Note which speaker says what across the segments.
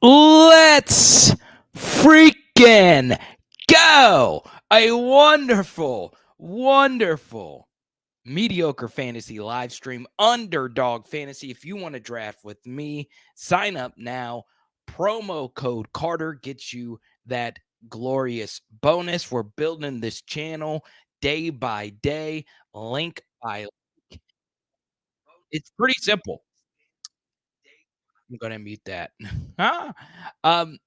Speaker 1: Let's freaking go! A wonderful, wonderful, mediocre fantasy live stream, Underdog Fantasy. If you want to draft with me, sign up now. Promo code Carter gets you that glorious bonus. We're building this channel day by day, link by link. It's pretty simple. I'm going to mute that. um,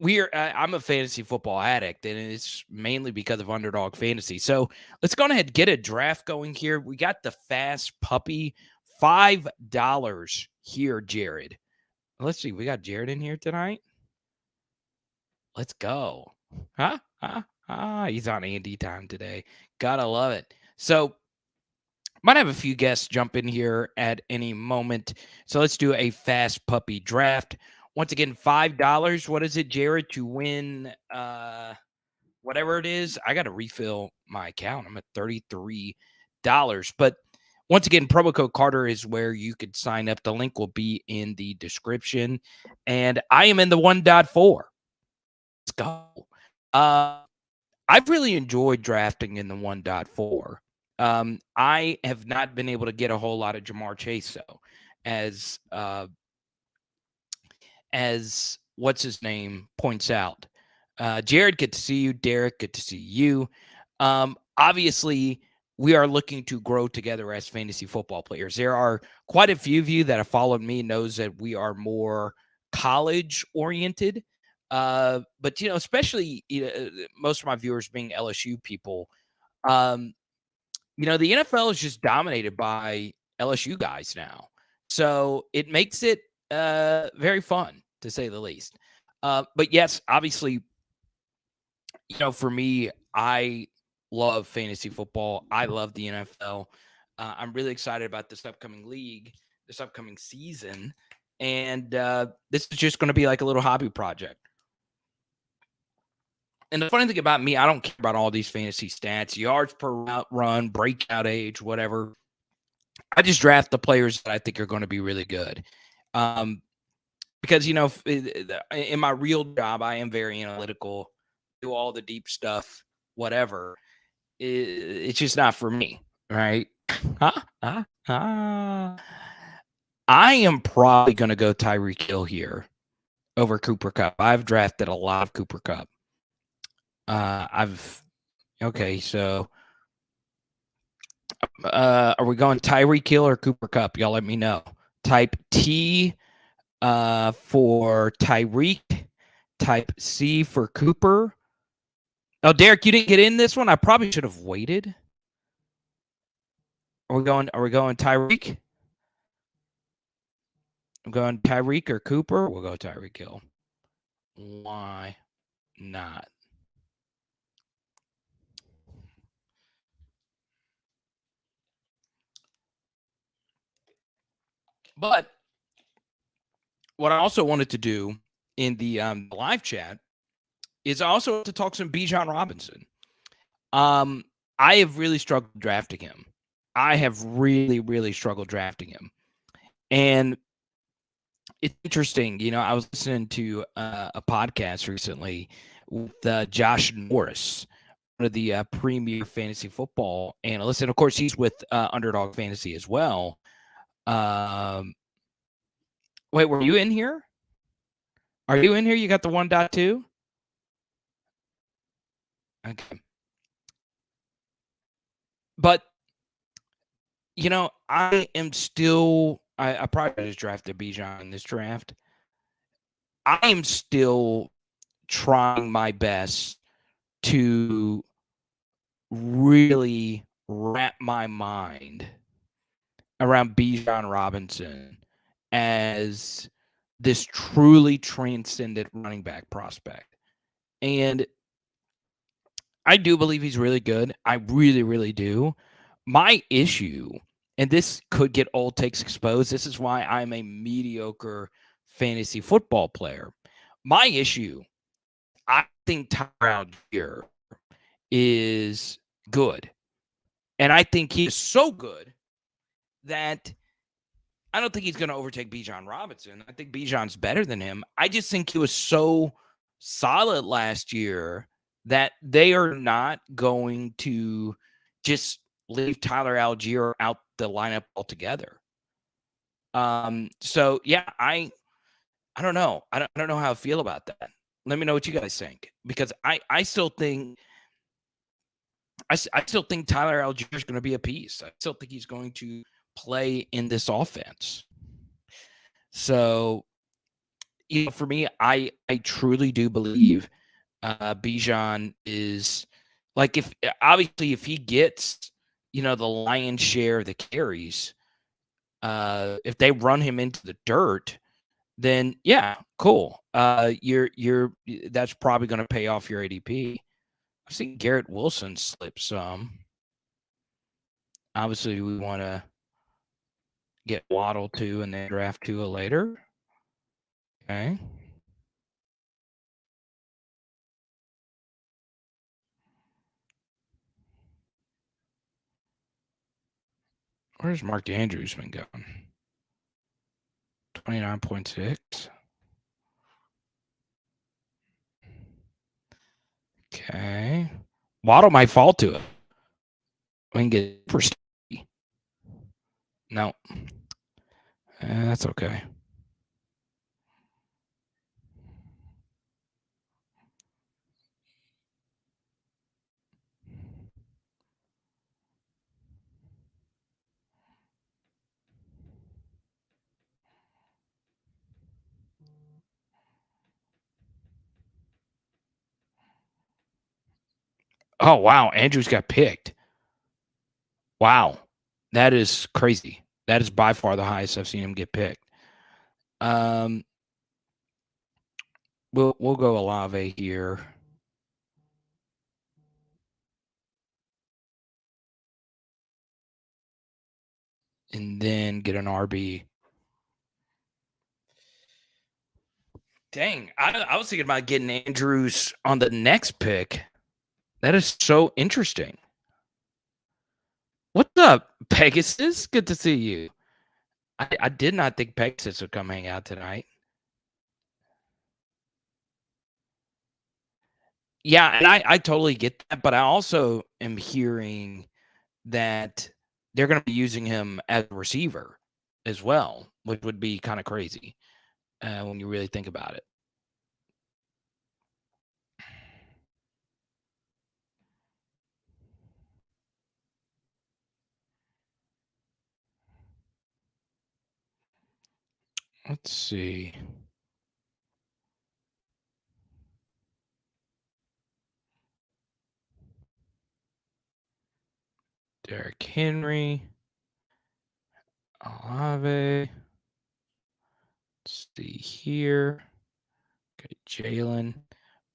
Speaker 1: I'm a fantasy football addict, and it's mainly because of Underdog Fantasy. So let's go ahead and get a draft going here. We got the Fast Puppy, $5 here, Jared. Let's see, we got Jared in here tonight. Let's go. He's on Andy time today. Gotta love it. So might have a few guests jump in here at any moment. So let's do a Fast Puppy draft. Once again, $5. What is it, Jared, to win whatever it is? I got to refill my account. I'm at $33. But once again, promo code Carter is where you could sign up. The link will be in the description. And I am in the 1.4. Let's go. I've really enjoyed drafting in the 1.4. I have not been able to get a whole lot of Jamar Chase, though, as what's his name points out. Jared, good to see you. Derek, good to see you. Obviously, we are looking to grow together as fantasy football players. There are quite a few of you that have followed me knows that we are more college oriented. But especially most of my viewers being LSU people, the NFL is just dominated by LSU guys now. So it makes it very fun, to say the least. But yes, obviously, for me, I love fantasy football. I love the NFL. I'm really excited about this upcoming league, this upcoming season. And this is just going to be like a little hobby project. And the funny thing about me, I don't care about all these fantasy stats, yards per route run, breakout age, whatever. I just draft the players that I think are going to be really good. Because, in my real job, I am very analytical, do all the deep stuff, whatever. It's just not for me, right? I am probably going to go Tyreek Hill here over Cooper Kupp. I've drafted a lot of Cooper Kupp. Okay, so are we going Tyreek Hill or Cooper Kupp? Y'all let me know. Type T for Tyreek, type C for Cooper. Oh, Derek, you didn't get in this one? I probably should have waited. Are we going Tyreek? I'm going Tyreek or Cooper. We'll go Tyreek Hill. Why not? But what I also wanted to do in the live chat is also to talk some Bijan Robinson. I have really struggled drafting him. I have really, really struggled drafting him. And it's interesting. I was listening to a podcast recently with Josh Norris, one of the premier fantasy football analysts. And, of course, he's with Underdog Fantasy as well. Wait, were you in here? Are you in here? You got the 1.2? Okay. But, I am still – I probably just drafted Bijan in this draft. I am still trying my best to really wrap my mind around Bijan Robinson as this truly transcendent running back prospect. And I do believe he's really good. I really, really do. My issue, and this could get old takes exposed, this is why I'm a mediocre fantasy football player. My issue, I think Tyrod here is good. And I think he is so good that I don't think he's going to overtake BIJAN Robinson. I think BIJAN's better than him. I just think he was so solid last year that they are not going to just leave Tyler Algier out the lineup altogether. So yeah, I don't know. I don't know how I feel about that. Let me know what you guys think, because I still think I still think Tyler Algier is going to be a piece. I still think he's going to play in this offense. So, for me, I truly do believe BIJAN is like, if obviously if he gets the lion's share of the carries, if they run him into the dirt, then yeah, cool. You're that's probably going to pay off your ADP. I've seen Garrett Wilson slip some. Obviously, we want to get Waddle to and then draft Tua later. Okay. Where's Mark Andrews been going? 29.6. Okay. Waddle might fall to it. We can get for Stevie. No. That's okay. Oh, wow. Andrews got picked. Wow. That is crazy. That is by far the highest I've seen him get picked. We'll go Olave here. And then get an RB. Dang, I was thinking about getting Andrews on the next pick. That is so interesting. What's up, Pegasus? Good to see you. I did not think Pegasus would come hang out tonight. Yeah, and I totally get that, but I also am hearing that they're going to be using him as a receiver as well, which would be kind of crazy when you really think about it. Let's see. Derrick Henry. Olave. Let's see here. Okay, Jalen.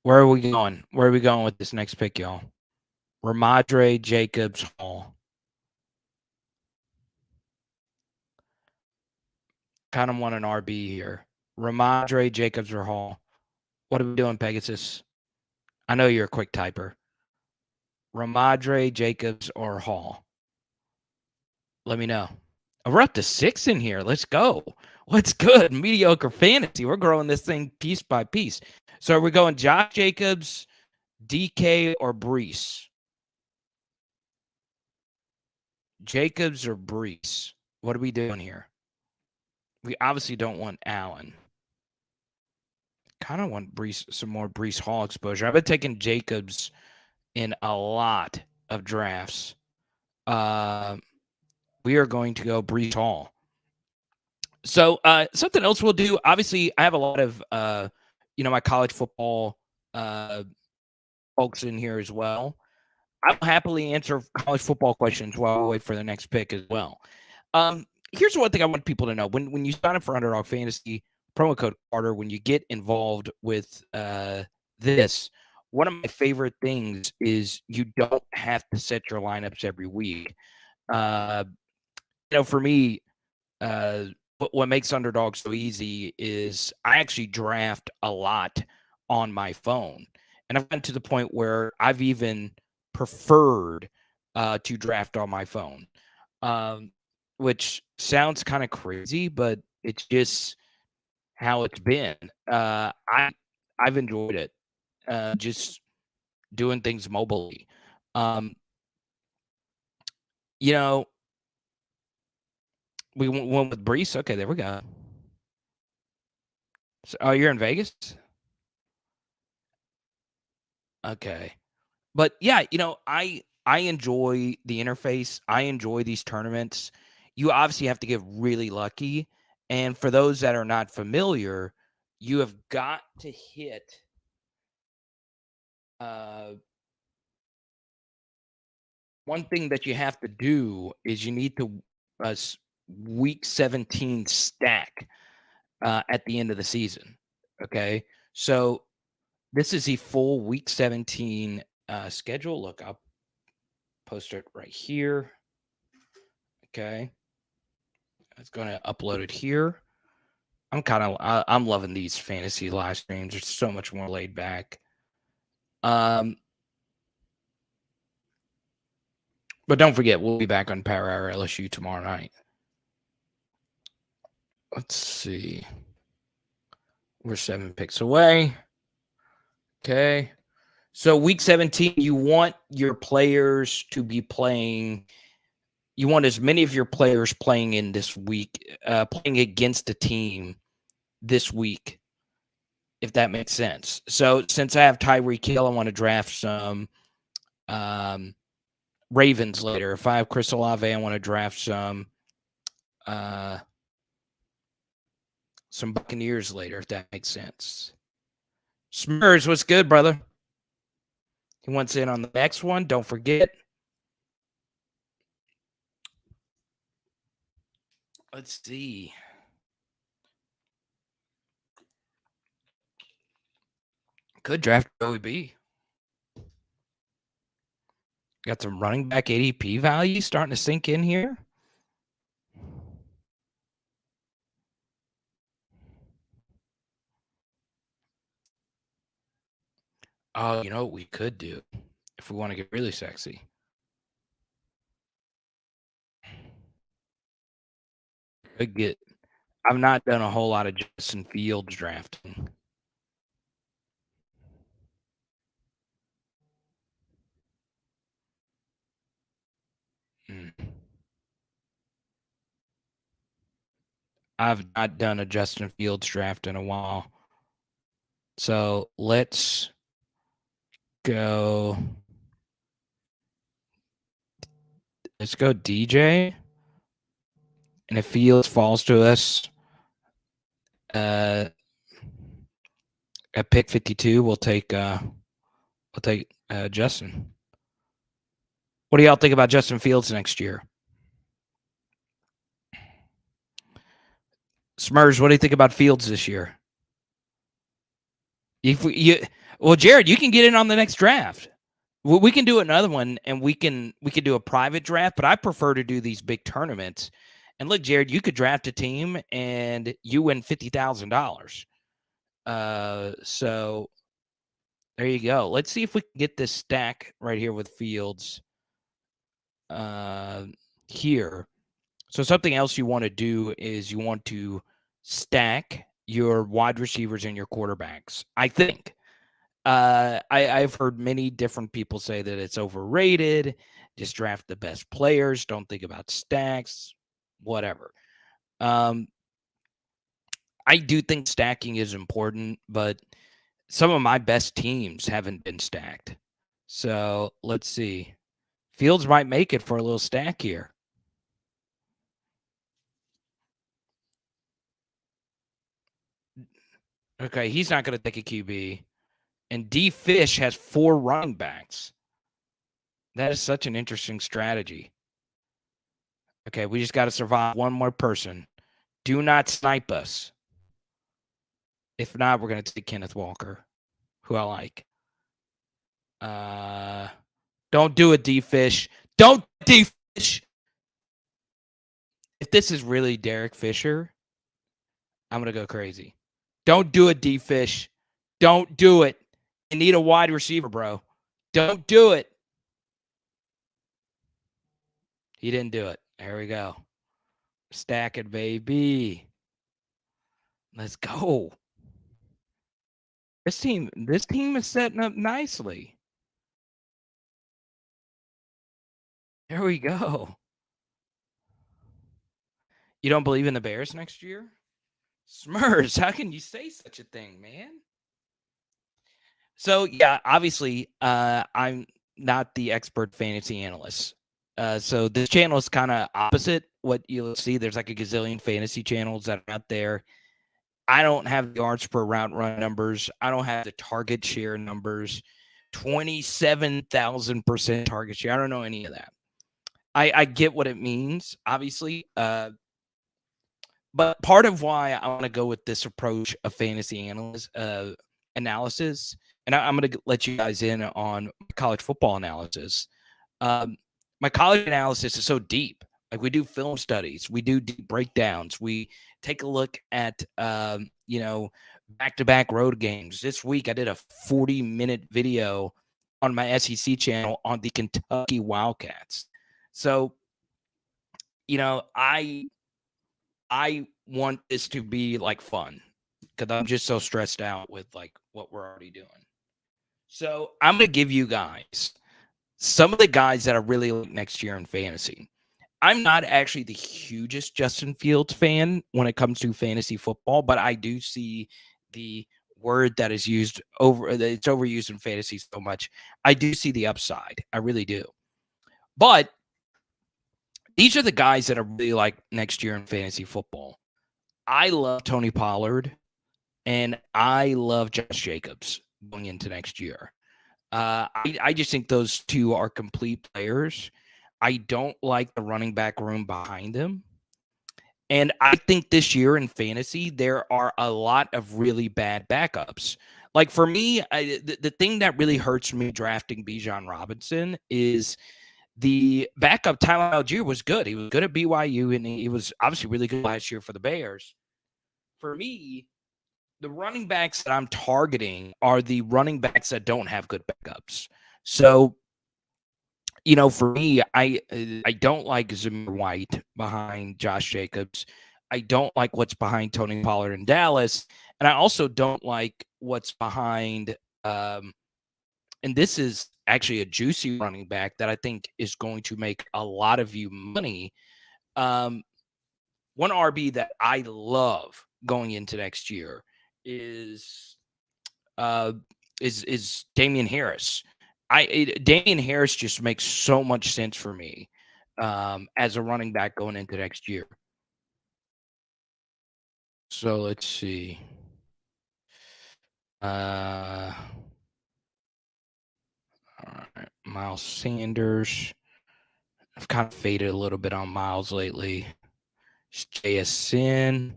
Speaker 1: Where are we going? Where are we going with this next pick, y'all? Ramadre Jacobs Hall. Kind of want an RB here. Ramadre Jacobs or Hall. What are we doing, Pegasus? I know you're a quick typer. Ramadre Jacobs or Hall. Let me know. We're up to 6 in here. Let's go. What's good? Mediocre fantasy. We're growing this thing piece by piece. So are we going Josh Jacobs, DK, or Brees? Jacobs or Brees? What are we doing here? We obviously don't want Allen. Kind of want Brees, some more Brees Hall exposure. I've been taking Jacobs in a lot of drafts. We are going to go Brees Hall. So something else we'll do. Obviously, I have a lot of my college football folks in here as well. I'll happily answer college football questions while we wait for the next pick as well. Here's one thing I want people to know. When you sign up for Underdog Fantasy, promo code Carter, when you get involved with this, one of my favorite things is you don't have to set your lineups every week. For me, what makes Underdog so easy is I actually draft a lot on my phone. And I've gotten to the point where I've even preferred to draft on my phone. which sounds kind of crazy, but it's just how it's been. I've enjoyed it. Just doing things mobilely. Um, you know, we went with Brees. Okay, there we go. So, oh, you're in Vegas? Okay. But yeah, I enjoy the interface. I enjoy these tournaments. You obviously have to get really lucky. And for those that are not familiar, you have got to hit uh one thing that you have to do is you need to week 17 stack at the end of the season. Okay. So this is the full week 17 schedule. Look, I'll post it right here. Okay. It's going to upload it here. I'm loving these fantasy live streams. It's so much more laid back. But don't forget, we'll be back on Power Hour LSU tomorrow night. Let's see. We're 7 picks away. Okay. So week 17, you want your players to be playing. You want as many of your players playing in this week, playing against a team this week, if that makes sense. So since I have Tyreek Hill, I want to draft some Ravens later. If I have Chris Olave, I want to draft some Buccaneers later, if that makes sense. Smurs, what's good, brother? He wants in on the next one. Don't forget. Let's see. Could draft OEB. Got some running back ADP value starting to sink in here. Oh, you know what we could do if we want to get really sexy? I've not done a whole lot of Justin Fields drafting. I've not done a Justin Fields draft in a while. So let's go. Let's go DJ. And if Fields falls to us at pick 52, we'll take Justin. What do y'all think about Justin Fields next year? Smurs, what do you think about Fields this year? Well, Jared, you can get in on the next draft. We can do another one, and we can do a private draft. But I prefer to do these big tournaments. And look, Jared, you could draft a team, and you win $50,000. So there you go. Let's see if we can get this stack right here with Fields. Here. So something else you want to do is you want to stack your wide receivers and your quarterbacks. I think. I've heard many different people say that it's overrated. Just draft the best players. Don't think about stacks. Whatever. I do think stacking is important, but some of my best teams haven't been stacked. So let's see. Fields might make it for a little stack here. Okay, he's not going to take a QB. And D Fish has 4 running backs. That is such an interesting strategy. Okay, we just got to survive one more person. Do not snipe us. If not, we're going to take Kenneth Walker, who I like. Don't do it, D Fish. Don't D Fish. If this is really Derek Fisher, I'm going to go crazy. Don't do it, D Fish. Don't do it. You need a wide receiver, bro. Don't do it. He didn't do it. There we go. Stack it, baby. Let's go. This team is setting up nicely. There we go. You don't believe in the Bears next year? Smurs, how can you say such a thing, man? So yeah, obviously, I'm not the expert fantasy analyst. So this channel is kind of opposite what you'll see. There's like a gazillion fantasy channels that are out there. I don't have the yards per route run numbers. I don't have the target share numbers. 27,000% target share. I don't know any of that. I get what it means, obviously. But part of why I want to go with this approach of fantasy analysis, and I'm going to let you guys in on college football analysis. Um, my college analysis is so deep. Like we do film studies, we do deep breakdowns, we take a look at back-to-back road games. This week I did a 40-minute video on my SEC channel on the Kentucky Wildcats. So, I want this to be like fun because I'm just so stressed out with like what we're already doing. So I'm gonna give you guys some of the guys that I really like next year in fantasy. I'm not actually the hugest Justin Fields fan when it comes to fantasy football, but I do see the word that is used it's overused in fantasy so much. I do see the upside. I really do. But these are the guys that I really like next year in fantasy football. I love Tony Pollard and I love Josh Jacobs going into next year. I just think those two are complete players. I don't like the running back room behind them. And I think this year in fantasy, there are a lot of really bad backups. Like for me, the thing that really hurts me drafting Bijan Robinson is the backup Tyler Algier was good. He was good at BYU, and he was obviously really good last year for the Bears. For me, the running backs that I'm targeting are the running backs that don't have good backups. So, for me, I don't like Zamir White behind Josh Jacobs. I don't like what's behind Tony Pollard in Dallas, and I also don't like what's behind. And this is actually a juicy running back that I think is going to make a lot of you money. Um, One RB that I love going into next year is uh, is Damian Harris. Damian Harris just makes so much sense for me as a running back going into next year. So let's see. All right, Miles Sanders. I've kind of faded a little bit on Miles lately. JSN.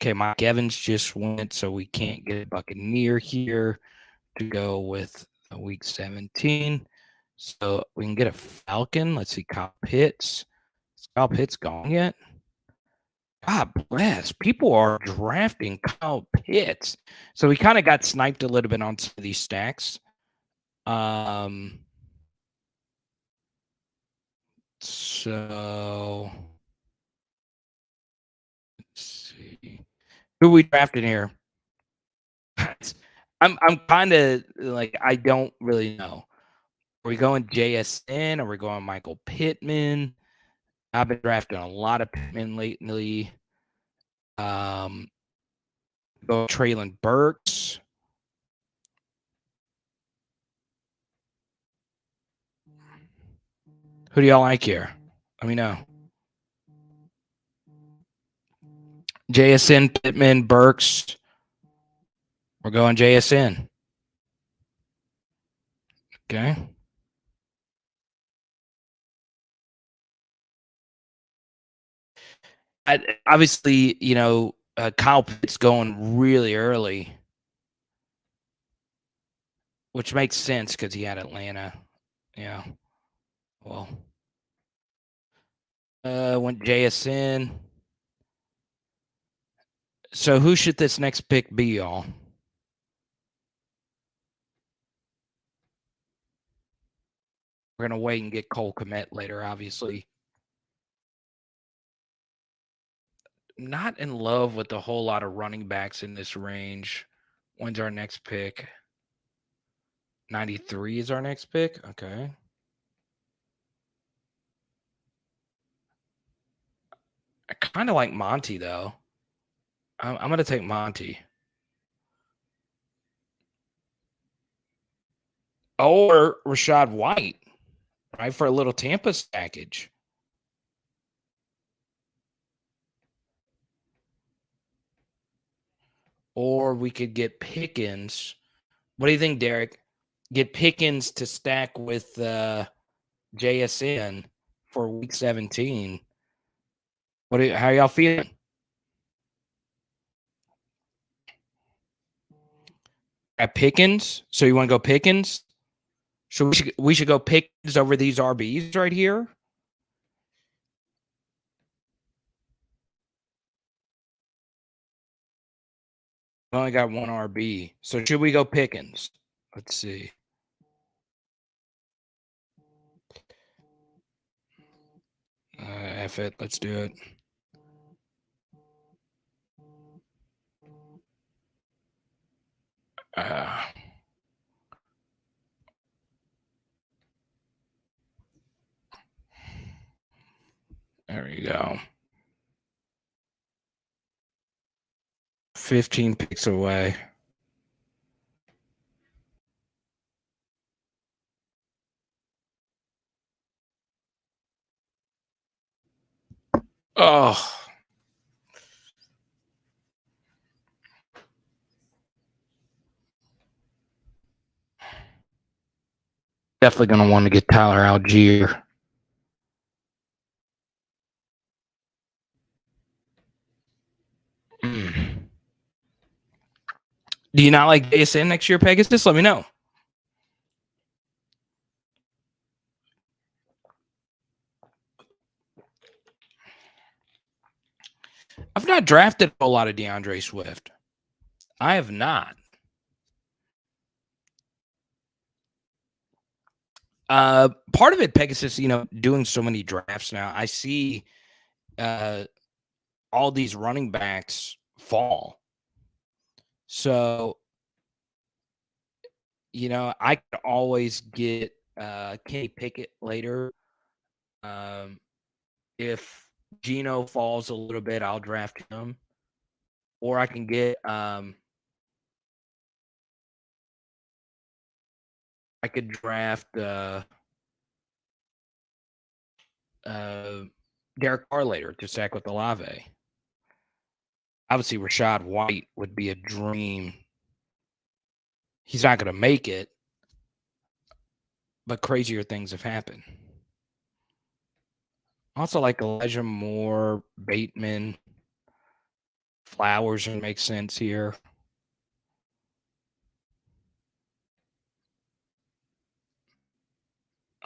Speaker 1: Okay, Mike Evans just went, so we can't get a Buccaneer here to go with week 17. So we can get a Falcon. Let's see, Kyle Pitts. Is Kyle Pitts gone yet? God bless. People are drafting Kyle Pitts. So we kind of got sniped a little bit on some of these stacks. So let's see. Who we drafted here? I'm kind of like I don't really know. Are we going JSN? Are we going Michael Pittman? I've been drafting a lot of Pittman lately. Go Traylon Burks. Who do y'all like here? Let me know. JSN, Pittman, Burks. We're going JSN. Okay. Obviously, Kyle Pitts going really early, which makes sense because he had Atlanta. Yeah. Well, went JSN. So who should this next pick be, y'all? We're gonna wait and get Cole Kmet later, obviously. not in love with a whole lot of running backs in this range. When's our next pick? 93 is our next pick. Okay. I kind of like Monty, though. I'm going to take Monty. Or Rashad White, right, for a little Tampa package. Or we could get Pickens. What do you think, Derek? Get Pickens to stack with JSN for week 17. How y'all feeling? At Pickens? So you want to go Pickens? So we should go Pickens over these RBs right here? We only got one RB. So should we go Pickens? Let's see. F it. Let's do it. There you go. 15 picks away. Oh. Definitely going to want to get Tyler Algier. Do you not like JSN next year, Pegasus? Let me know. I've not drafted a lot of DeAndre Swift. I have not. Part of it, Pegasus, doing so many drafts now, I see all these running backs fall. So, I can always get Kenny Pickett later. If Geno falls a little bit, I'll draft him. Or I can get I could draft Derek Carr later to stack with Olave. Obviously, Rashad White would be a dream. He's not going to make it, but crazier things have happened. Also, like Elijah Moore, Bateman, Flowers would make sense here.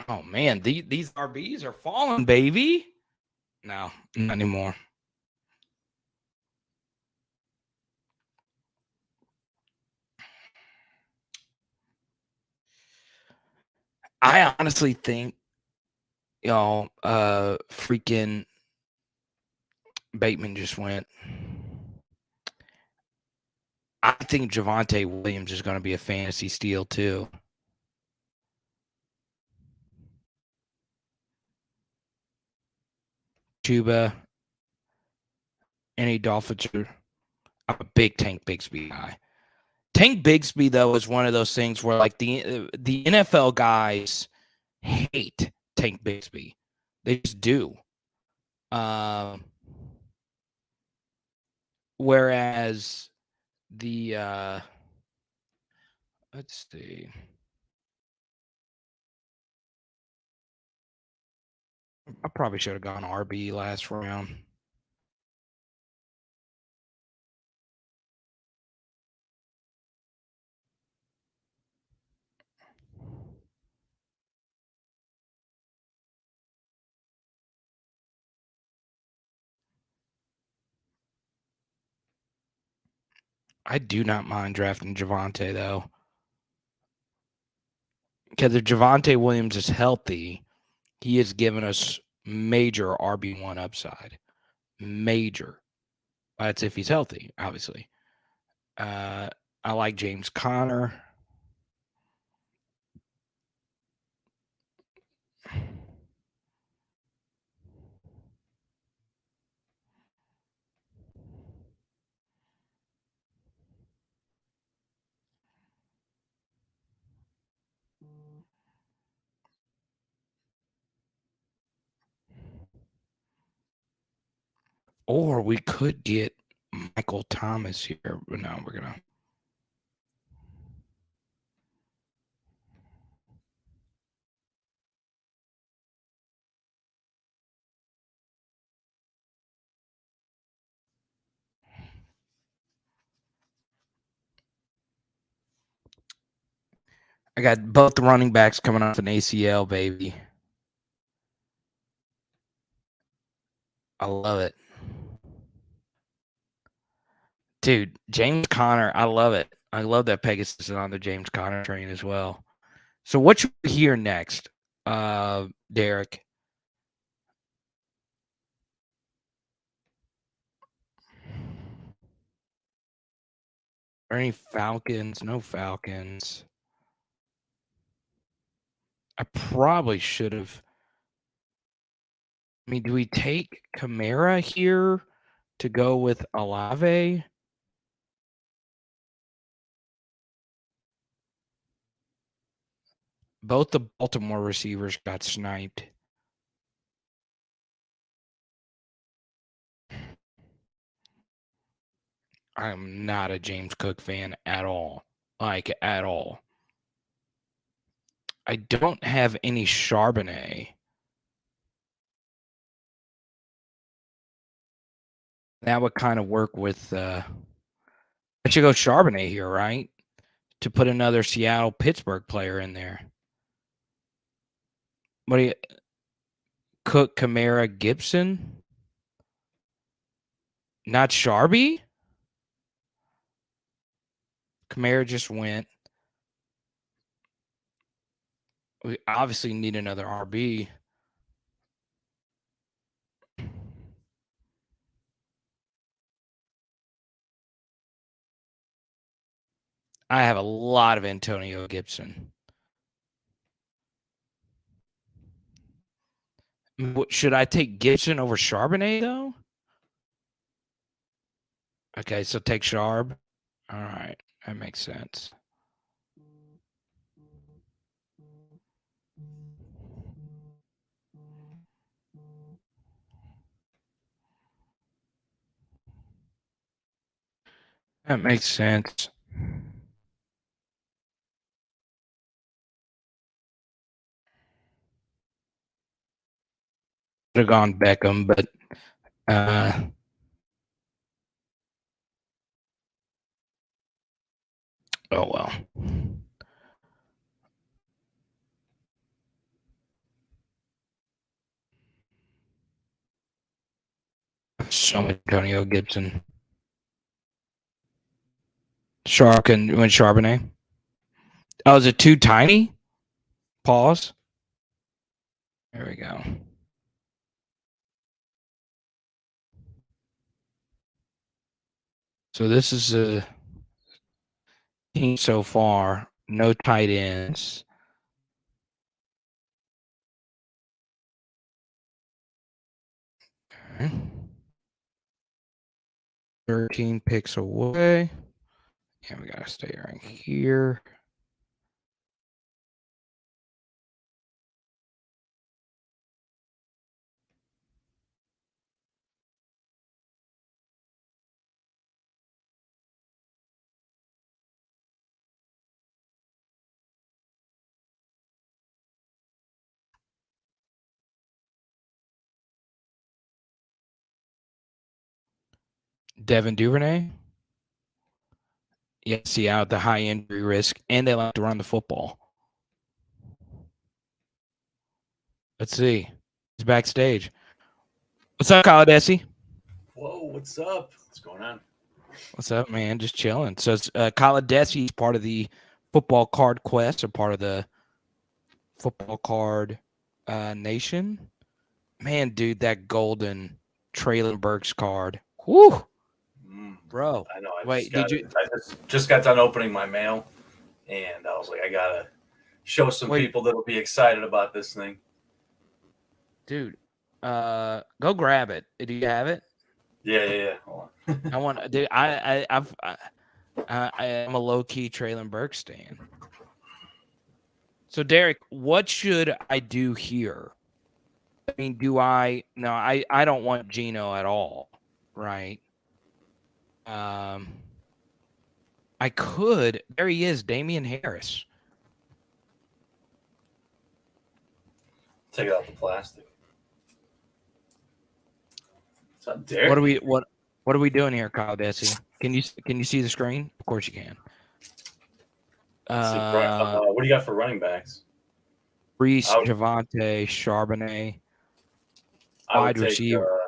Speaker 1: Oh man, these RBs are falling, baby. No, not anymore. I honestly think, freaking Bateman just went. I think Javonte Williams is going to be a fantasy steal too. Chuba, any Dolphins are. I'm a big Tank Bigsby guy. Tank Bigsby, though, is one of those things where, like, the NFL guys hate Tank Bigsby. They just do. Whereas the let's see. I probably should have gone RB last round. I do not mind drafting Javonte, though. Because if Javonte Williams is healthy, he has given us major RB1 upside. Major. That's if he's healthy, obviously. I like James Conner. Or we could get Michael Thomas here. But no, we're going to. I got both the running backs coming off an ACL, baby. I love it. Dude, James Conner, I love it. I love that Pegasus is on the James Conner train as well. So what you hear next, Derek? Are any Falcons? No Falcons. I probably should have. I mean, do we take Kamara here to go with Olave? Both the Baltimore receivers got sniped. I'm not a James Cook fan at all. Like, at all. I don't have any Charbonnet. That would kind of work with I should go Charbonnet here, right? To put another Seattle Pittsburgh player in there. What do you Cook, Kamara, Gibson? Not Sharby? Kamara just went. We obviously need another RB. I have a lot of Antonio Gibson. Should I take Gibson over Charbonnet, though? Okay, so take Sharb. All right, that makes sense. That makes sense. Could have gone Beckham, but oh well. So Antonio Gibson. Shark and went Charbonnet. Oh, is it too tiny? Pause. There we go. So this is a team so far. No tight ends. Okay. 13 picks away. Yeah, we gotta stay right here. Devin Duvernay. Yeah, see out the high injury risk, and they like to run the football. Let's see. He's backstage. What's up, Kyle Desi?
Speaker 2: Whoa, what's up? What's going on?
Speaker 1: What's up, man? Just chilling. So Kyle Desi is part of the football card quest, or part of the football card nation. Man, dude, that golden Traylon Burks card. Whoo! Bro,
Speaker 2: I know.
Speaker 1: wait, did you
Speaker 2: I just got done opening my mail, and I was like, I gotta show some
Speaker 1: wait,
Speaker 2: people that'll be excited about this thing.
Speaker 1: dude? Go grab it. Do you have it?
Speaker 2: Yeah. Hold on.
Speaker 1: I want, dude. I'm a low key Traylon Burke stan. So Derek, what should I do here? I mean, no, I don't want Geno at all, right? I could. There he is, Damian Harris.
Speaker 2: Take out the plastic. It's not Derek.
Speaker 1: What are we doing here, Kyle Desi? Can you see the screen? Of course you can.
Speaker 2: What do you got for running backs?
Speaker 1: Reese, Javante, Charbonnet. Wide receiver.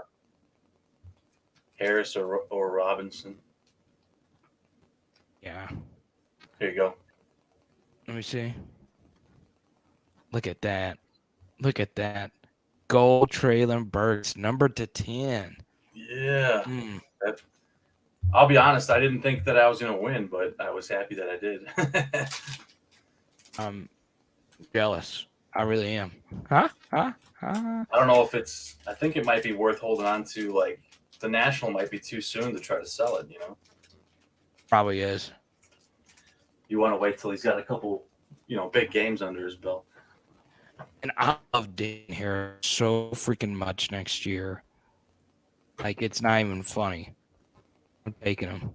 Speaker 2: Harris or Robinson.
Speaker 1: Yeah.
Speaker 2: Here you go.
Speaker 1: Let me see. Look at that. Look at that. Gold Traylon Burks, number to 10.
Speaker 2: Yeah. I'll be honest, I didn't think that I was going to win, but I was happy that I did.
Speaker 1: I'm jealous. I really am. Huh?
Speaker 2: I don't know if I think it might be worth holding on to. Like, the National might be too soon to try to sell it,
Speaker 1: Probably is.
Speaker 2: You want to wait till he's got a couple, big games under his belt.
Speaker 1: And I love Damian Harris so freaking much next year. Like, it's not even funny. I'm taking him.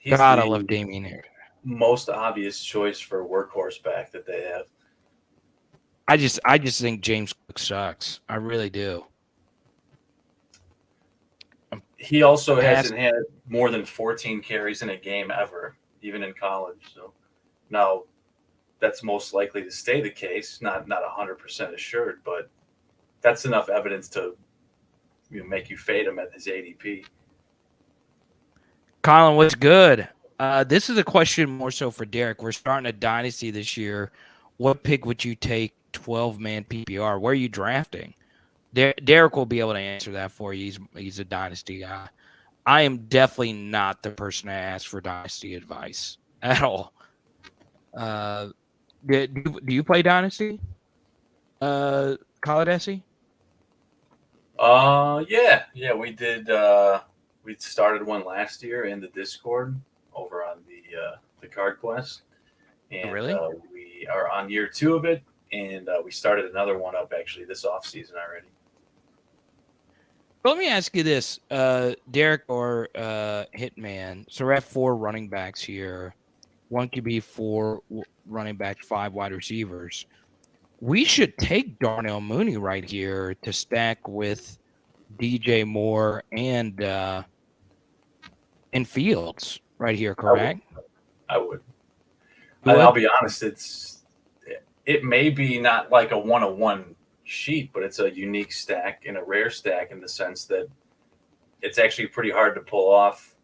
Speaker 1: God, I love Damian Harris.
Speaker 2: Most obvious choice for a workhorse back that they have.
Speaker 1: I just think James Cook sucks. I really do.
Speaker 2: He also hasn't had more than 14 carries in a game ever, even in college. So now that's most likely to stay the case. Not 100% assured, but that's enough evidence to make you fade him at his ADP.
Speaker 1: Colin, what's good? This is a question more so for Derek. We're starting a dynasty this year. What pick would you take 12-man PPR? Where are you drafting? Derek will be able to answer that for you. He's a dynasty guy. I am definitely not the person to ask for dynasty advice at all. Do you play dynasty, Caladesi?
Speaker 2: Yeah, we did. We started one last year in the Discord over on the Card Quest, and
Speaker 1: really?
Speaker 2: We are on year 2 of it, and we started another one up actually this off season already.
Speaker 1: Let me ask you this, Derek or Hitman. So we're at 4 running backs here. 1 QB, 4 running backs, 5 wide receivers. We should take Darnell Mooney right here to stack with DJ Moore and Fields right here, correct?
Speaker 2: I would. I'll be honest. It may be not like a 1-on-1 sheet, but it's a unique stack and a rare stack in the sense that it's actually pretty hard to pull off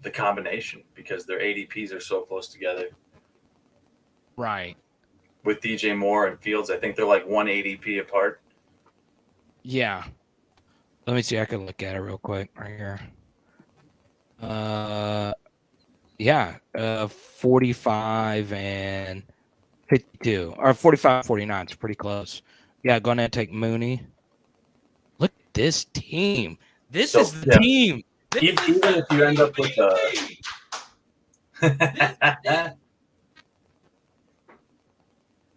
Speaker 2: the combination because their ADPs are so close together.
Speaker 1: Right.
Speaker 2: With DJ Moore and Fields, I think they're like 1 ADP apart.
Speaker 1: Yeah. Let me see. I can look at it real quick right here. Yeah. 45 and 52 or 45, 49. It's pretty close. Yeah. Going to take Mooney. Look at this team. This is the team.
Speaker 2: Even if you end up with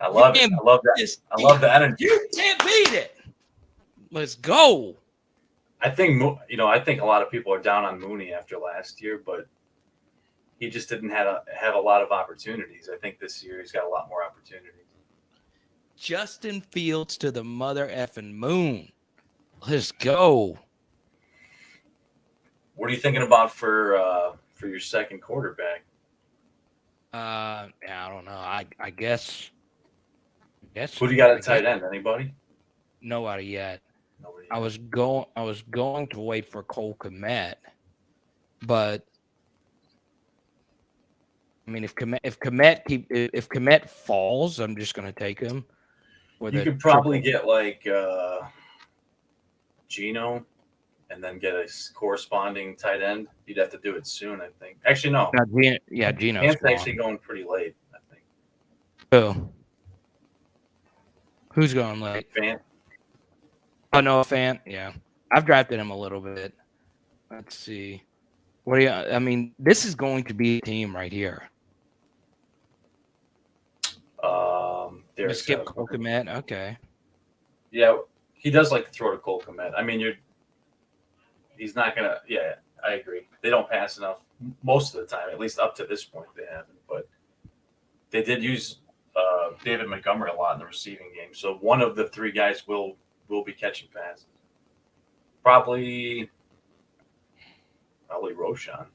Speaker 2: I love it. I love that. I love the energy.
Speaker 1: You can't beat it. Let's go.
Speaker 2: I think a lot of people are down on Mooney after last year, but he just didn't have a lot of opportunities. I think this year he's got a lot more opportunities.
Speaker 1: Justin Fields to the mother effing moon. Let's go.
Speaker 2: What are you thinking about for your second quarterback?
Speaker 1: I don't know. I guess.
Speaker 2: Who do you got at tight end? Anybody?
Speaker 1: Nobody yet. I was going to wait for Cole Kmet, but I mean, if Kmet falls, I'm just going to take him.
Speaker 2: You could probably get like Geno and then get a corresponding tight end, you'd have to do it soon, I think. Actually, no.
Speaker 1: Geno's
Speaker 2: Fant's actually going pretty late, I think.
Speaker 1: Who? Who's going late?
Speaker 2: Fant.
Speaker 1: Oh, Noah Fant. Yeah, I've drafted him a little bit. Let's see. What do you? I mean, this is going to be a team right here.
Speaker 2: Derek
Speaker 1: Skip Cole Kmet. Okay.
Speaker 2: Yeah, he does like to throw to Cole Kmet. I mean, he's not gonna. Yeah, I agree. They don't pass enough most of the time. At least up to this point, they haven't. But they did use David Montgomery a lot in the receiving game. So one of the three guys will be catching passes. Probably Roshan.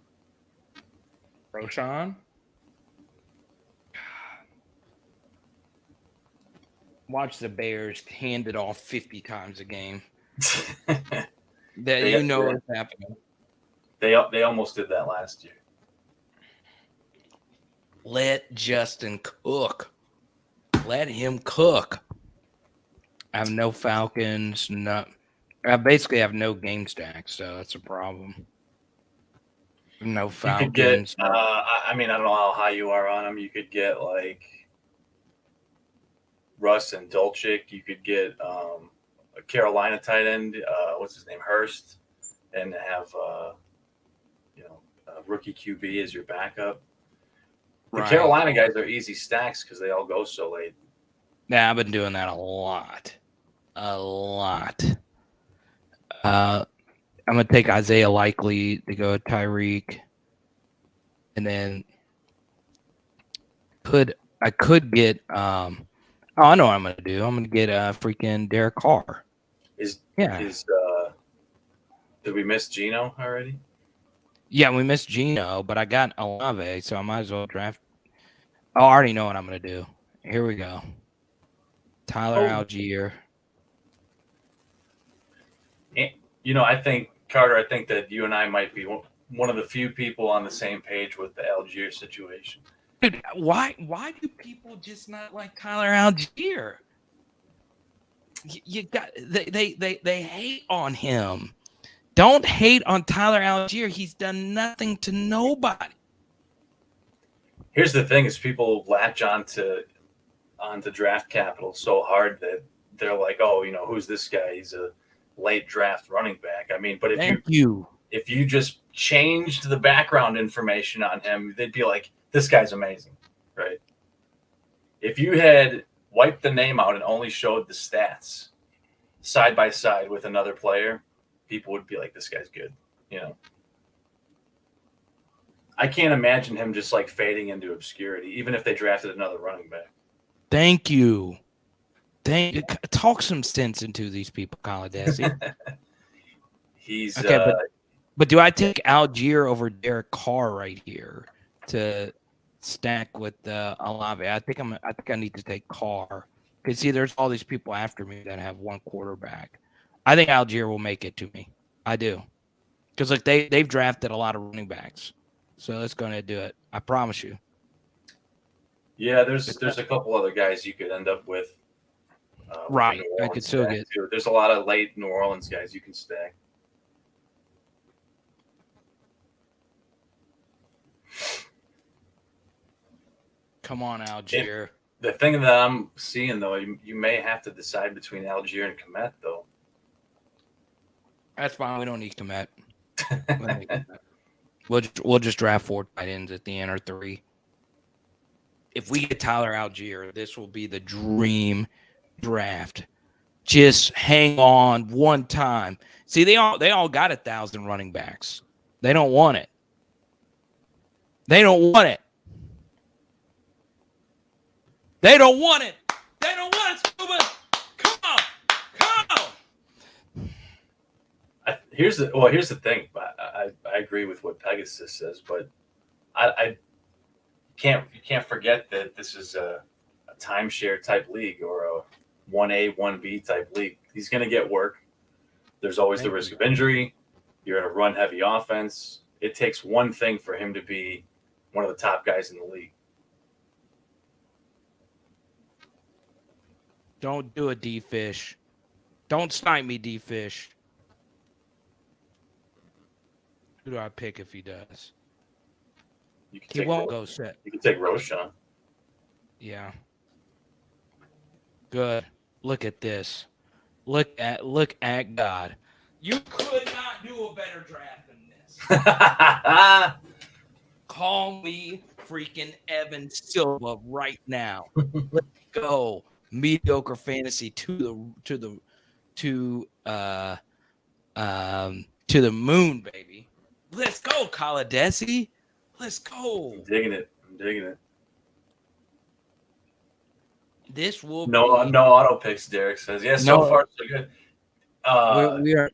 Speaker 1: Roshan? Watch the Bears hand it off 50 times a game. You know what's happening.
Speaker 2: They almost did that last year.
Speaker 1: Let Justin cook. Let him cook. I have no Falcons. I basically have no game stacks, so that's a problem. No Falcons.
Speaker 2: You could get, I mean, I don't know how high you are on them. You could get like Russ and Dolchik. You could get a Carolina tight end. What's his name? Hurst, and have rookie QB as your backup. The Carolina guys are easy stacks because they all go so late.
Speaker 1: Yeah, I've been doing that a lot. I'm gonna take Isaiah Likely to go Tyreek, and then I could get I know what I'm gonna do. I'm gonna get freaking Derek Carr.
Speaker 2: Did we miss Geno already?
Speaker 1: Yeah, we missed Geno, but I got Olave, so I might as well draft. Oh, I already know what I'm gonna do. Here we go. Tyler Algier.
Speaker 2: I think, Carter, that you and I might be one of the few people on the same page with the Algier situation.
Speaker 1: Dude, why do people just not like Tyler Algier? You got they hate on him. Don't hate on Tyler Algier. He's done nothing to nobody.
Speaker 2: Here's the thing: is people latch onto draft capital so hard that they're like, oh, who's this guy? He's a late draft running back. I mean, but if you just changed the background information on him, they'd be like, this guy's amazing, right? If you had wiped the name out and only showed the stats side by side with another player, people would be like, this guy's good. I can't imagine him just like fading into obscurity, even if they drafted another running back.
Speaker 1: Thank you. Talk some sense into these people, Colin Desi.
Speaker 2: He's
Speaker 1: okay, but do I take Algier over Derek Carr right here to stack with Olave? I think I need to take Carr because see, there's all these people after me that have one quarterback. I think Algier will make it to me. I do, because like they've drafted a lot of running backs, so it's going to do it. I promise you.
Speaker 2: Yeah, there's a couple other guys you could end up with.
Speaker 1: Right, I could still get.
Speaker 2: Too. There's a lot of late New Orleans guys you can stack.
Speaker 1: Come on, Algier.
Speaker 2: The thing that I'm seeing, though, you may have to decide between Algier and Kmet, though.
Speaker 1: That's fine. We don't need Kmet. We'll just draft 4 tight ends at the end or 3. If we get Tyler Algier, this will be the dream draft. Just hang on one time. See, they all got 1,000 running backs. They don't want it. They don't want it. They don't want it. They don't want it, Scuba. Come on.
Speaker 2: Here's the thing. I agree with what Pegasus says, but you can't forget that this is a timeshare type league or a 1A, 1B type league. He's going to get work. There's always the risk of injury. You're in a run heavy offense. It takes one thing for him to be one of the top guys in the league.
Speaker 1: Don't do a D-Fish. Don't snipe me, D-Fish. Who do I pick if he does?
Speaker 2: You can
Speaker 1: He
Speaker 2: take
Speaker 1: won't go set.
Speaker 2: You can take Roshan.
Speaker 1: Yeah. Good. Look at this. Look at God. You could not do a better draft than this. Call me freaking Evan Silva right now. Let's go. Mediocre fantasy to the moon, baby. Let's go, Kaladesi. Let's go.
Speaker 2: I'm digging it.
Speaker 1: This will
Speaker 2: no auto picks. Derek says, "Yeah, so far so good."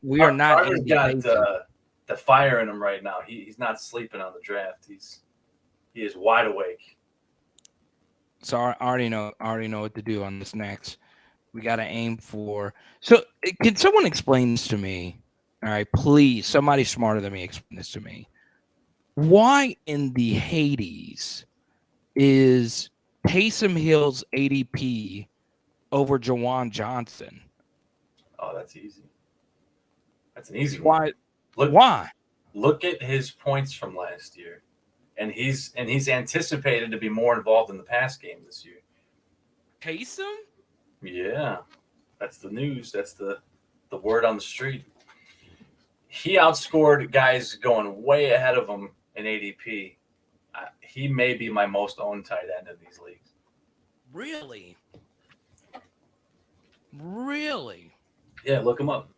Speaker 1: We are not.
Speaker 2: Carter's got the fire in him right now. He's not sleeping on the draft. He is wide awake.
Speaker 1: So I already know what to do on this next. We got to aim for. So can someone explain this to me? All right, please. Somebody smarter than me explain this to me. Why in the Hades is Taysom Hill's ADP over Jawan Johnson?
Speaker 2: Oh, that's easy. That's an easy one.
Speaker 1: Why?
Speaker 2: Look at his points from last year, and he's anticipated to be more involved in the pass game this year.
Speaker 1: Taysom?
Speaker 2: Yeah, that's the news. That's the word on the street. He outscored guys going way ahead of him in ADP. He may be my most owned tight end in these leagues.
Speaker 1: Really?
Speaker 2: Yeah, look him up.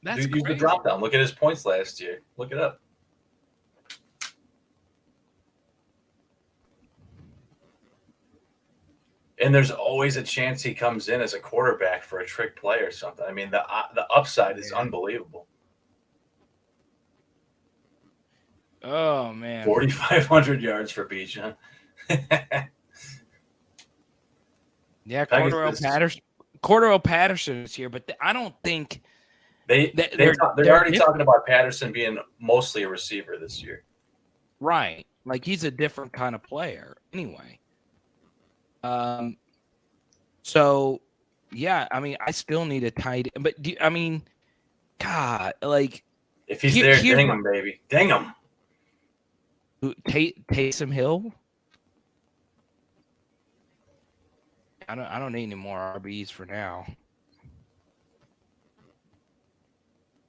Speaker 1: That's
Speaker 2: Dude, use the
Speaker 1: crazy.
Speaker 2: drop down. Look at his points last year. Look it up. And there's always a chance he comes in as a quarterback for a trick play or something. I mean, the upside is unbelievable.
Speaker 1: Oh man,
Speaker 2: 4,500 yards for BIJAN.
Speaker 1: Yeah, Cordero Patterson is here, but I don't think
Speaker 2: they're already talking about Patterson being mostly a receiver this year.
Speaker 1: Right, like he's a different kind of player anyway. So yeah, I mean, I still need a tight end, but God, like
Speaker 2: if he's there, ding him, baby, ding him.
Speaker 1: Taysom Hill. I don't need any more RBs for now.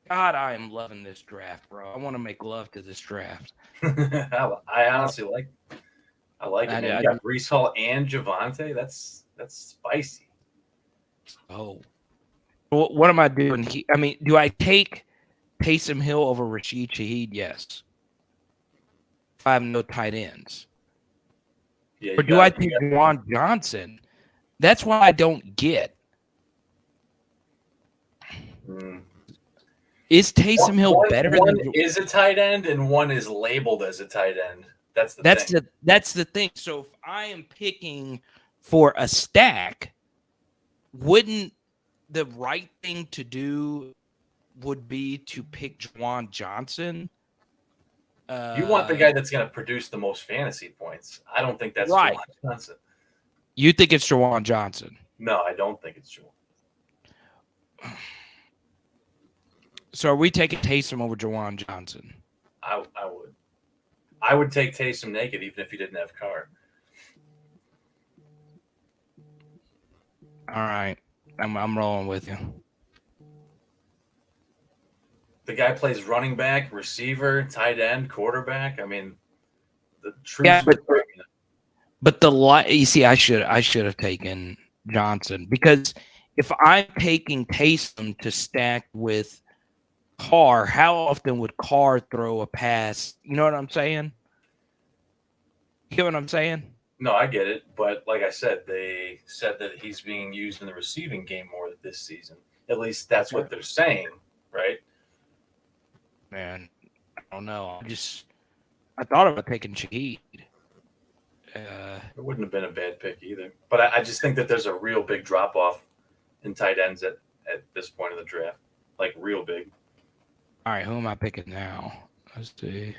Speaker 1: God, I am loving this draft, bro. I want to make love to this draft.
Speaker 2: I honestly like it. Man. You got Breece Hall and Javonte. That's spicy.
Speaker 1: Oh, what am I doing? Do I take Taysom Hill over Rashid Shaheed? Yes. If I have no tight ends. Yeah, or do I take Juwan Johnson? That's what I don't get. Is Taysom Hill better than
Speaker 2: one is a tight end and one is labeled as a tight end? That's the
Speaker 1: thing. So if I am picking for a stack, wouldn't the right thing to do would be to pick Juwan Johnson?
Speaker 2: You want the guy that's going to produce the most fantasy points. I don't think that's right. Juwan Johnson.
Speaker 1: You think it's Juwan Johnson?
Speaker 2: No, I don't think it's Juwan.
Speaker 1: So are we taking Taysom over Juwan Johnson?
Speaker 2: I would. I would take Taysom naked even if he didn't have Carr.
Speaker 1: All right. I'm rolling with you.
Speaker 2: The guy plays running back, receiver, tight end, quarterback. I mean, the truth.
Speaker 1: Yeah, but you see, I should have taken Johnson, because if I'm taking Taysom to stack with Carr, how often would Carr throw a pass? You know what I'm saying? You get what I'm saying?
Speaker 2: No, I get it. But like I said, they said that he's being used in the receiving game more this season. At least that's what they're saying, right?
Speaker 1: Man, I don't know. I thought about taking Shaheed.
Speaker 2: It wouldn't have been a bad pick either. But I just think that there's a real big drop-off in tight ends at this point of the draft. Like, real big.
Speaker 1: All right, who am I picking now? Let's see.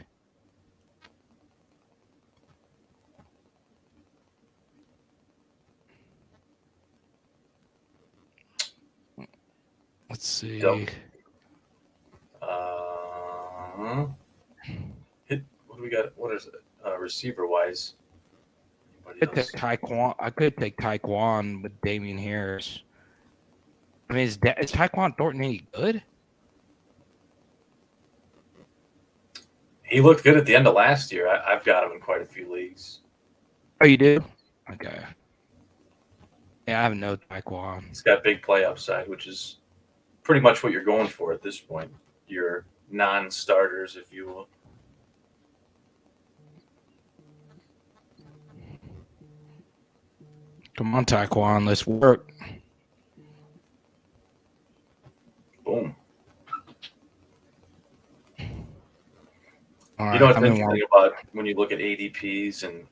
Speaker 1: Let's see.
Speaker 2: What do we got? What is it? Receiver wise?
Speaker 1: I could take Taekwon with Damian Harris. I mean, is Taekwon Thornton any good?
Speaker 2: He looked good at the end of last year. I've got him in quite a few leagues.
Speaker 1: Oh, you do? Okay. Yeah, I have no Taekwon.
Speaker 2: He's got big play upside, which is pretty much what you're going for at this point. Your non-starters, if you will.
Speaker 1: Come on, Taekwon, let's work.
Speaker 2: Boom.
Speaker 1: All
Speaker 2: you know
Speaker 1: right,
Speaker 2: what's interesting about when you look at ADPs and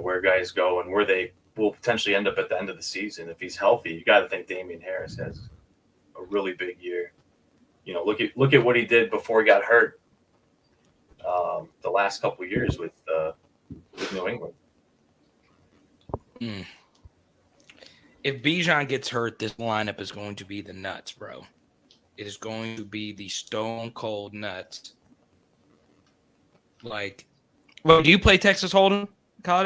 Speaker 2: where guys go and where they will potentially end up at the end of the season. If he's healthy, you got to think Damian Harris has a really big year. Look at what he did before he got hurt. The last couple of years with New England.
Speaker 1: If BIJAN gets hurt, this lineup is going to be the nuts, bro. It is going to be the stone cold nuts. Like, well, do you play Texas Hold'em, Kyle?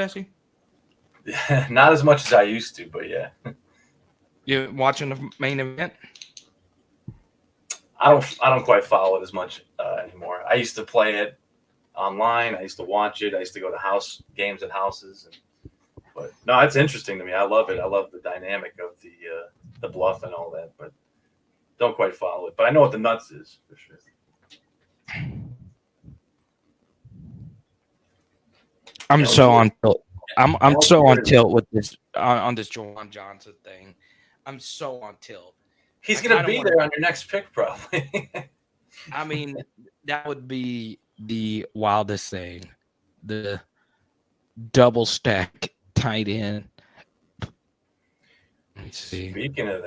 Speaker 2: Not as much as I used to, but yeah.
Speaker 1: You watching the main event?
Speaker 2: I don't quite follow it as much anymore. I used to play it online. I used to watch it. I used to go to games at houses. But no, it's interesting to me. I love it. I love the dynamic of the bluff and all that. But don't quite follow it. But I know what the nuts is for sure.
Speaker 1: I'm so on tilt. I'm so on tilt with this on this Juwan Johnson thing. I'm so on tilt.
Speaker 2: He's gonna be there on your next pick, probably.
Speaker 1: I mean, that would be the wildest thing. The double stack tight end. Let me see.
Speaker 2: Speaking of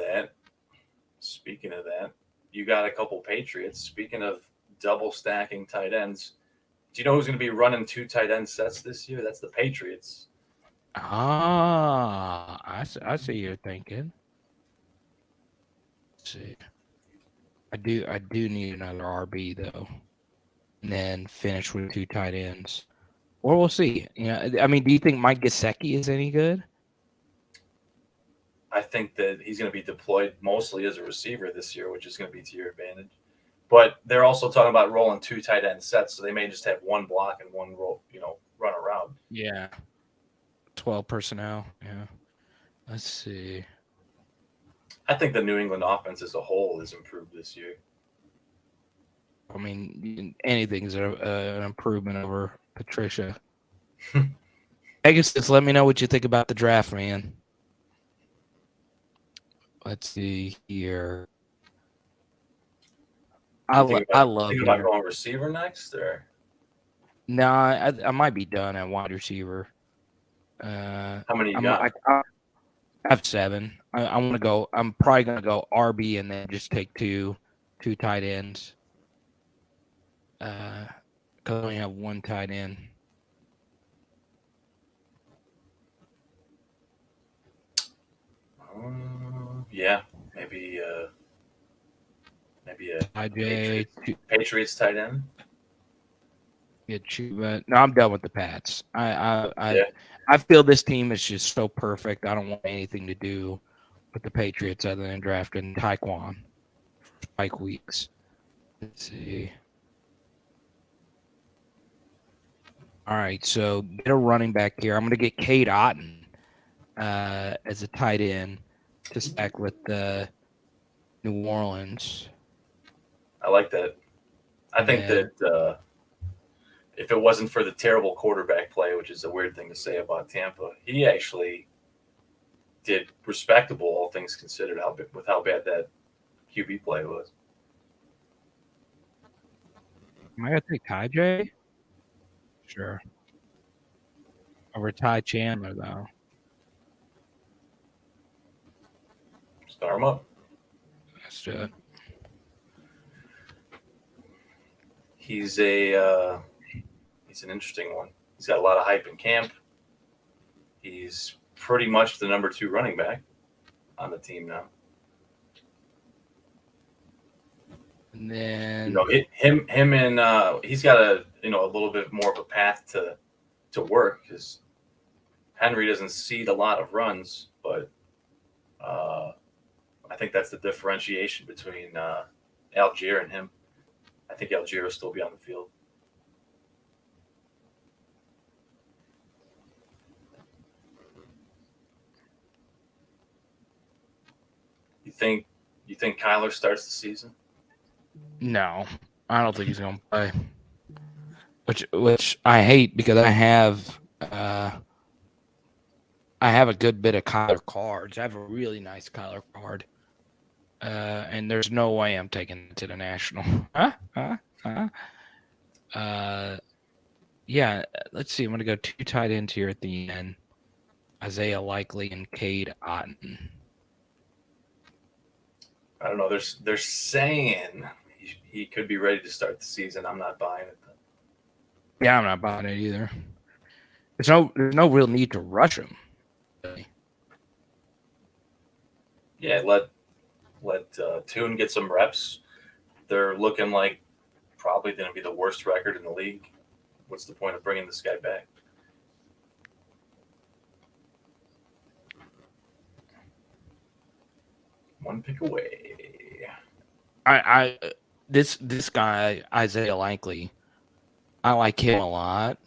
Speaker 2: that, you got a couple Patriots. Speaking of double stacking tight ends, do you know who's going to be running 2 tight end sets this year? That's the Patriots.
Speaker 1: I see you're thinking. Let's see. I do need another RB though, and then finish with 2 tight ends. Or we'll see. I mean, do you think Mike Gesicki is any good?
Speaker 2: I think that he's going to be deployed mostly as a receiver this year, which is going to be to your advantage. But they're also talking about rolling 2 tight end sets, so they may just have one block and one roll, run around.
Speaker 1: Yeah. 12 personnel. Yeah. Let's see.
Speaker 2: I think the New England offense as a whole has improved this year.
Speaker 1: I mean, anything's an improvement over Patricia. Pegasus, let me know what you think about the draft, man. Let's see here. I love
Speaker 2: you. About going receiver next, or
Speaker 1: no? I might be done at wide receiver.
Speaker 2: How many you got?
Speaker 1: I have 7. I want to go. I'm probably gonna go RB and then just take two tight ends. Because I only have 1 tight end.
Speaker 2: Yeah, maybe a Patriots tight end.
Speaker 1: No, I'm done with the Pats. I feel this team is just so perfect. I don't want anything to do with the Patriots other than drafting Taekwon for Spike Weeks. Let's see. All right, so get a running back here. I'm going to get Cade Otton as a tight end to stack with New Orleans.
Speaker 2: I like that. I think that if it wasn't for the terrible quarterback play, which is a weird thing to say about Tampa, he actually did respectable, all things considered, with how bad that QB play was.
Speaker 1: Am I going to take Ty J? Sure. Over Ty Chandler, though.
Speaker 2: Start him up.
Speaker 1: Let's do it.
Speaker 2: He's an interesting one. He's got a lot of hype in camp. He's pretty much the number 2 running back on the team now.
Speaker 1: And then
Speaker 2: him and he's got a little bit more of a path to work because Henry doesn't cede a lot of runs, but I think that's the differentiation between Algier and him. I think Algier will still be on the field. You think Kyler starts the season?
Speaker 1: no, I don't think he's going to play. Which I hate because I have a good bit of Kyler cards. I have a really nice Kyler card. And there's no way I'm taking it to the national. Yeah, let's see. I'm going to go 2 tight ends here at the end. Isaiah Likely and Cade Otton.
Speaker 2: I don't know. They're saying he could be ready to start the season. I'm not buying it, though.
Speaker 1: Yeah, I'm not buying it either. There's no real need to rush him. Really.
Speaker 2: Yeah, let Tune get some reps. They're looking like probably going to be the worst record in the league. What's the point of bringing this guy back? One pick away.
Speaker 1: This guy Isaiah Likely, I like him a lot.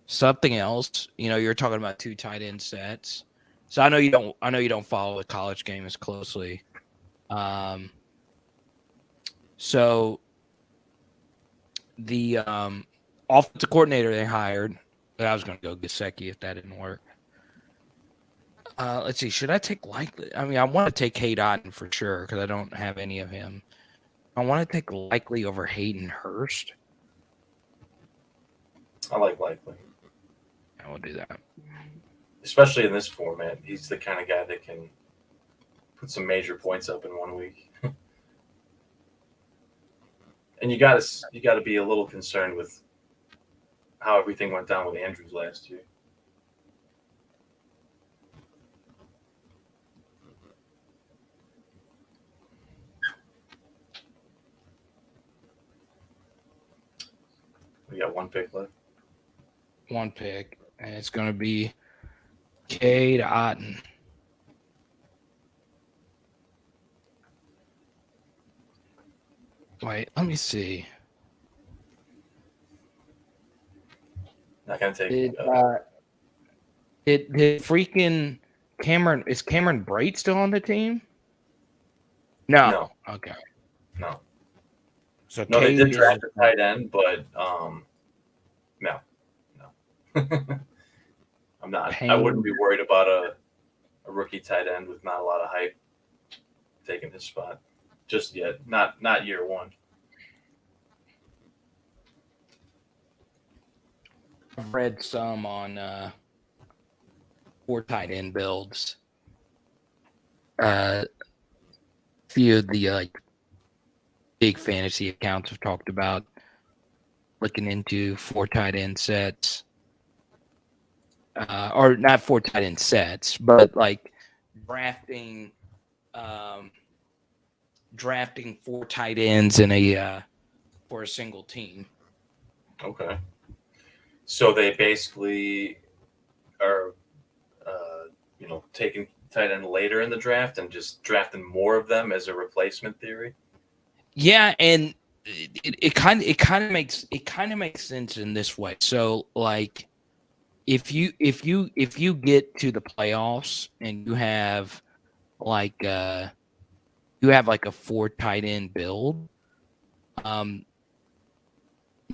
Speaker 1: Something else, you're talking about 2 tight end sets. So I know you don't follow the college game as closely. So the offensive coordinator they hired, I was going to go Gesicki if that didn't work. Let's see. Should I take Likely? I mean, I want to take Cade Otton for sure because I don't have any of him. I want to take Likely over Hayden Hurst.
Speaker 2: I like Likely.
Speaker 1: I will do that.
Speaker 2: Especially in this format. He's the kind of guy that can put some major points up in 1 week. And you got to be a little concerned with how everything went down with Andrews last year. We got 1 pick left.
Speaker 1: 1 pick, and it's going to be Cade Otton. Wait, let me see.
Speaker 2: Not gonna take.
Speaker 1: Did freaking Cameron? Is Cameron Brate still on the team? No. Okay.
Speaker 2: No.
Speaker 1: So
Speaker 2: no, they did draft a tight end, but no. I'm not. I wouldn't be worried about a rookie tight end with not a lot of hype taking his spot just yet. Not year one.
Speaker 1: I've read some on 4 tight end builds. Few of the big fantasy accounts have talked about looking into 4 tight end sets. Or not 4 tight end sets, but drafting 4 tight ends in for a single team.
Speaker 2: Okay. So they basically are, taking tight end later in the draft and just drafting more of them as a replacement theory.
Speaker 1: Yeah, and it kind of makes sense in this way. So if you get to the playoffs and you have a 4 tight end build,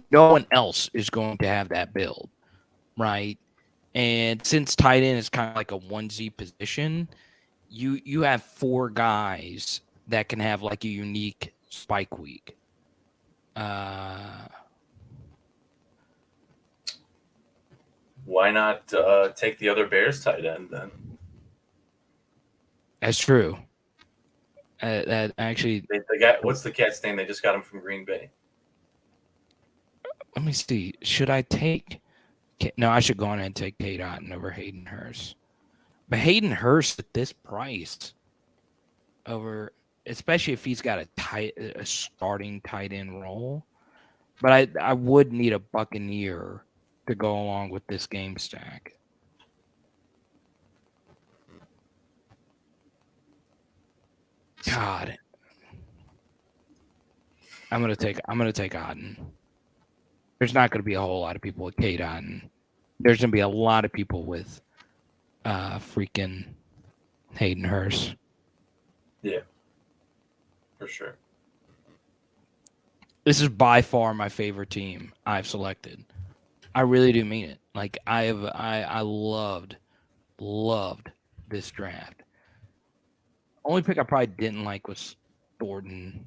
Speaker 1: no one else is going to have that build, right? And since tight end is kind of like a 1Z position, you have 4 guys that can have a unique spike week.
Speaker 2: Why not take the other Bears tight end then?
Speaker 1: That's true. That actually,
Speaker 2: what's the cat's name? They just got him from Green Bay.
Speaker 1: Let me see. Should I take? No, I should go on and take Cade Otton over Hayden Hurst. But Hayden Hurst at this price over especially if he's got a starting tight end role. But I would need a Buccaneer to go along with this game stack. God, I'm gonna take Otten. There's not gonna be a whole lot of people with Kate Otten. There's gonna be a lot of people with freaking Hayden Hurst.
Speaker 2: Yeah, for sure.
Speaker 1: This is by far my favorite team I've selected. I really do mean it. Like I loved this draft. Only pick I probably didn't like was Thornton,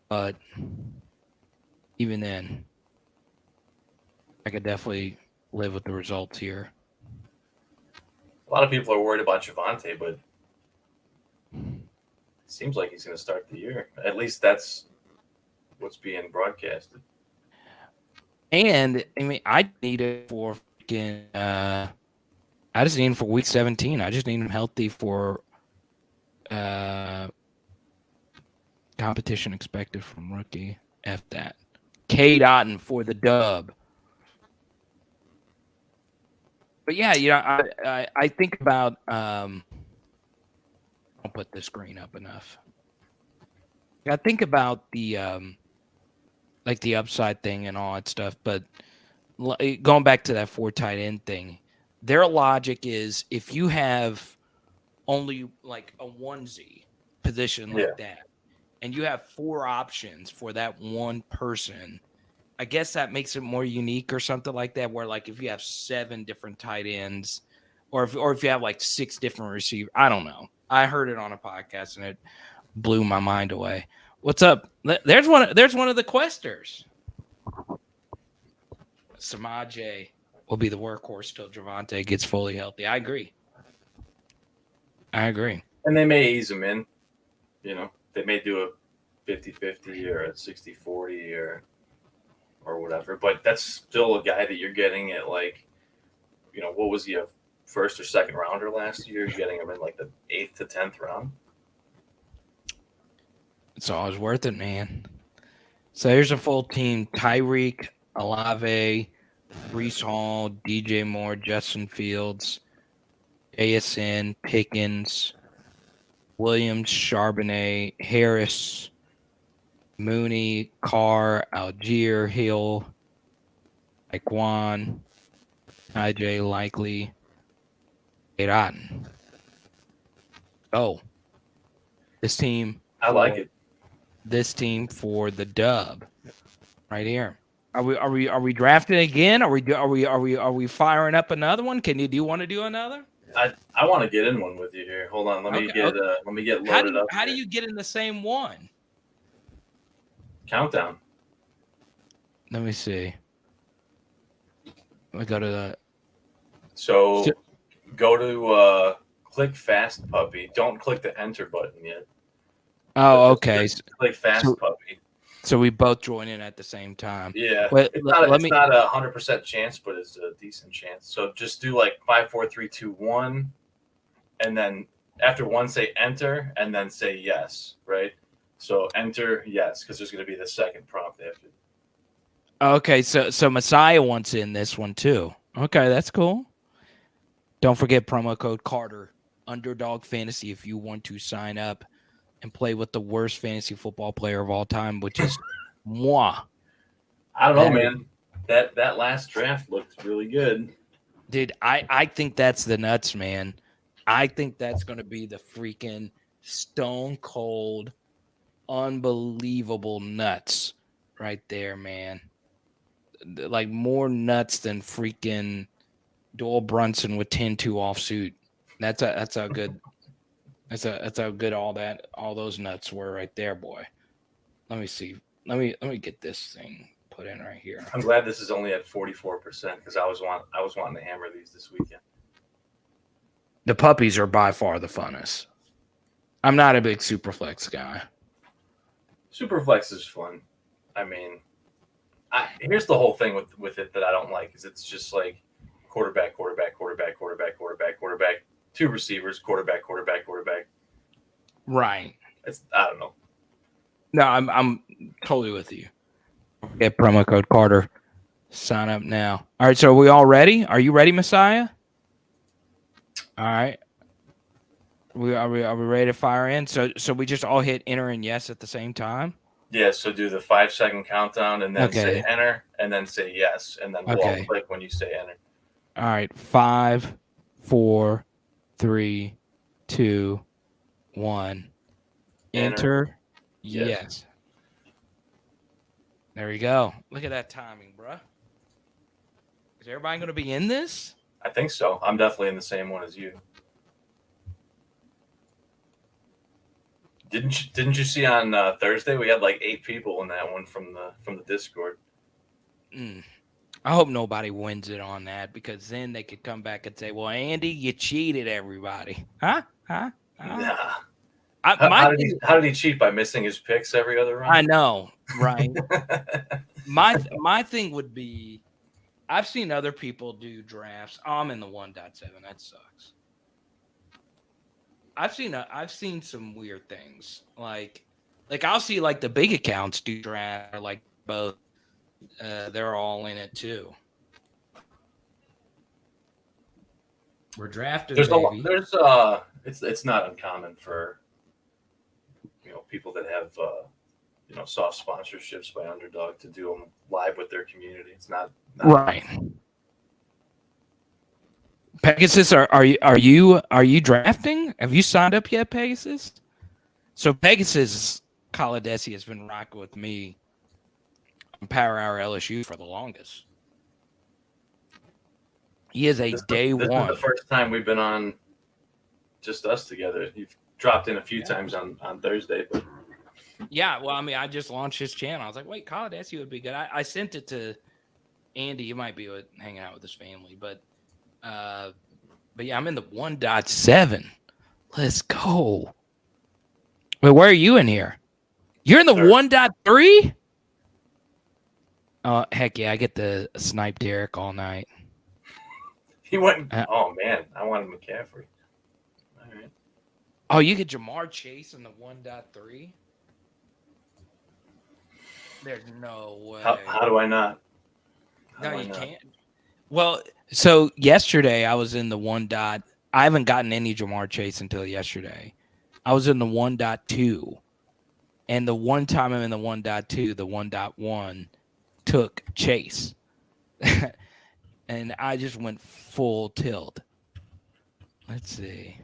Speaker 1: but even then, I could definitely live with the results here.
Speaker 2: A lot of people are worried about Javonte, but it seems like he's going to start the year. At least that's what's being broadcasted.
Speaker 1: And I mean, I need it for freaking. I just need him for week 17. I just need him healthy for competition expected from rookie. F that. K. Otten for the dub. But yeah, you know, I think about I'll put the screen up enough. I think about the like the upside thing and all that stuff, but going back to that 4 tight end thing, their logic is if you have only like a onesie position like that, and you have 4 options for that one person, I guess that makes it more unique or something like that. Where like if you have 7 different tight ends, or if you have like 6 different receivers, I don't know. I heard it on a podcast and it blew my mind away. What's up? There's one of the questers. Samaje will be the workhorse till Javonte gets fully healthy. I agree.
Speaker 2: And they may ease him in. You know, they may do a 50-50 or a 60-40 or whatever. But that's still a guy that you're getting at, like, you know, what was he, a first or second rounder last year? You're getting him in like the 8th to 10th round.
Speaker 1: It's always worth it, man. So here's a full team: Tyreek, Olave, Brees Hall, DJ Moore, Justin Fields, ASN, Pickens, Williams, Charbonnet, Harris, Mooney, Carr, Algier, Hill, Taekwon, IJ, Likely, Otten. Oh, this team.
Speaker 2: I like it.
Speaker 1: This team for the dub, right here. Are we drafting again? Are we firing up another one? Do you want to do another?
Speaker 2: I want to get in one with you here. Hold on, let me get loaded up.
Speaker 1: How do you get in the same one?
Speaker 2: Countdown.
Speaker 1: Let me see. Let me go to the.
Speaker 2: So go to click Fast Puppy. Don't click the enter button yet.
Speaker 1: Oh, okay.
Speaker 2: Click Fast Puppy.
Speaker 1: So we both join in at the same time.
Speaker 2: Yeah, it's not a 100% chance, but it's a decent chance. So just do like 5, 4, 3, 2, 1, and then after 1 say enter, and then say yes. Right. So enter yes, because there's going to be the second prompt after.
Speaker 1: Okay, so Messiah wants in this one too. Okay, that's cool. Don't forget promo code Carter, Underdog Fantasy, if you want to sign up and play with the worst fantasy football player of all time, which is moi.
Speaker 2: I don't know, man. That last draft looked really good.
Speaker 1: Dude, I think that's the nuts, man. I think that's going to be the freaking stone cold, unbelievable nuts right there, man. Like more nuts than freaking Doyle Brunson with 10-2 offsuit. That's how good all those nuts were right there, boy. Let me see. Let me get this thing put in right here.
Speaker 2: I'm glad this is only at 44% because I was wanting to hammer these this weekend.
Speaker 1: The puppies are by far the funnest. I'm not a big Superflex guy.
Speaker 2: Superflex is fun. I mean, here's the whole thing with it that I don't like is it's just like quarterback,
Speaker 1: 2 receivers, quarterback. Right.
Speaker 2: I don't know.
Speaker 1: No, I'm totally with you. Get promo code Carter. Sign up now. All right, so are we all ready? Are you ready, Messiah? All right. Are we ready to fire in? So we just all hit enter and yes at the same time?
Speaker 2: Yeah, so do the 5-second countdown and then say
Speaker 1: Okay.
Speaker 2: enter and then say yes, and then we'll all
Speaker 1: Okay.
Speaker 2: click when you say enter.
Speaker 1: All right. 5, 4, 3, 2, 1. Enter. Yes. There you go. Look at that timing, bruh. Is everybody going to be in this?
Speaker 2: I think so. I'm definitely in the same one as you. Didn't you see on Thursday we had like 8 people in that one from the Discord?
Speaker 1: I hope nobody wins it on that, because then they could come back and say, "Well, Andy, you cheated everybody." Huh?
Speaker 2: Nah.
Speaker 1: How
Speaker 2: How did he cheat by missing his picks every other round?
Speaker 1: I know, right? my thing would be, I've seen other people do drafts. I'm in the 1.7. That sucks. I've seen some weird things. Like I'll see like the big accounts do draft, or like both. They're all in it too. We're drafting, baby.
Speaker 2: It's not uncommon for people that have soft sponsorships by Underdog to do them live with their community. It's not
Speaker 1: right. Pegasus, are you drafting? Have you signed up yet, Pegasus? So Pegasus Caladesi has been rocking with me on Power Hour LSU for the longest. He is day one.
Speaker 2: This is the first time we've been on just us together. You've dropped in a few times on Thursday, but
Speaker 1: yeah, well, I mean, I just launched his channel. I was like, wait, Caladesi would be good. I sent it to Andy. He might be hanging out with his family, but yeah, I'm in the 1.7. Let's go. Wait, where are you in here? You're in the 1.3? Oh, heck yeah, I get to snipe Derek all night.
Speaker 2: He went, oh man, I wanted McCaffrey. All right.
Speaker 1: Oh, you get Jamar Chase in the 1.3? There's no way.
Speaker 2: How do I not?
Speaker 1: No, you can't. Well, so yesterday I was in the 1. I haven't gotten any Jamar Chase until yesterday. I was in the 1.2. And the one time I'm in the 1.2, the 1.1 took Chase. And I just went full tilt. Let's see.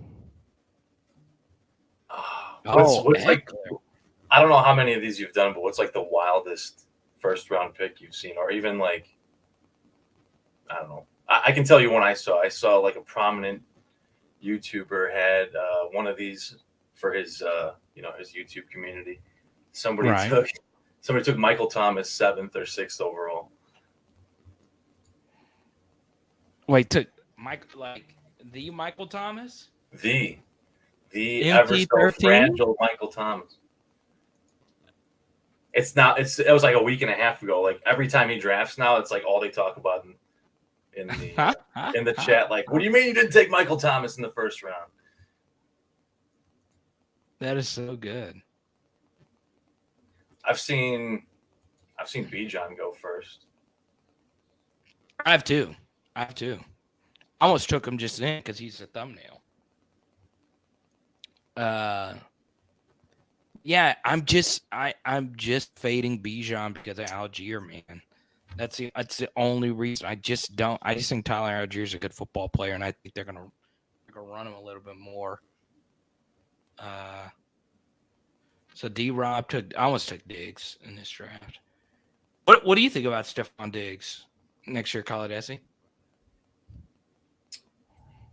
Speaker 2: What's like, I don't know how many of these you've done, but what's like the wildest first round pick you've seen? Or even like, I don't know. I can tell you one I saw. I saw like a prominent YouTuber had one of these for his his YouTube community. Somebody took Michael Thomas 7th or 6th overall.
Speaker 1: Wait, took the Michael Thomas?
Speaker 2: The ever so fragile Michael Thomas. It was like a week and a half ago. Like every time he drafts now, it's like all they talk about in the chat. Like, what do you mean you didn't take Michael Thomas in the first round?
Speaker 1: That is so good.
Speaker 2: I've seen BIJAN go first.
Speaker 1: I have two. I almost took him just in because he's a thumbnail. Yeah, I'm just fading BIJAN because of Algier, man. That's the only reason. I just think Tyler Algier is a good football player, and I think they're gonna run him a little bit more. So D-Rob I almost took Diggs in this draft. What do you think about Stephon Diggs next year, Caladesi?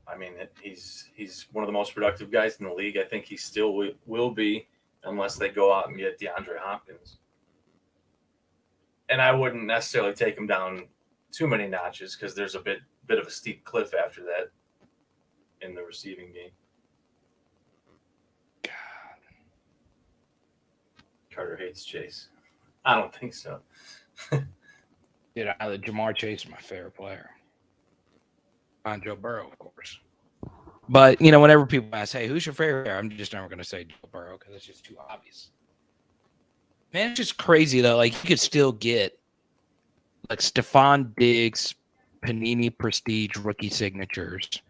Speaker 2: I mean, he's one of the most productive guys in the league. I think he still will be, unless they go out and get DeAndre Hopkins. And I wouldn't necessarily take him down too many notches because there's a bit of a steep cliff after that in the receiving game.
Speaker 1: God.
Speaker 2: Carter hates Chase. I don't think so.
Speaker 1: Dude, Jamar Chase is my favorite player. On Joe Burrow, of course. But, you know, whenever people ask, hey, who's your favorite player? I'm just never going to say Joe Burrow because it's just too obvious. Man, it's just crazy, though. Like, you could still get, like, Stephon Diggs, Panini Prestige rookie signatures.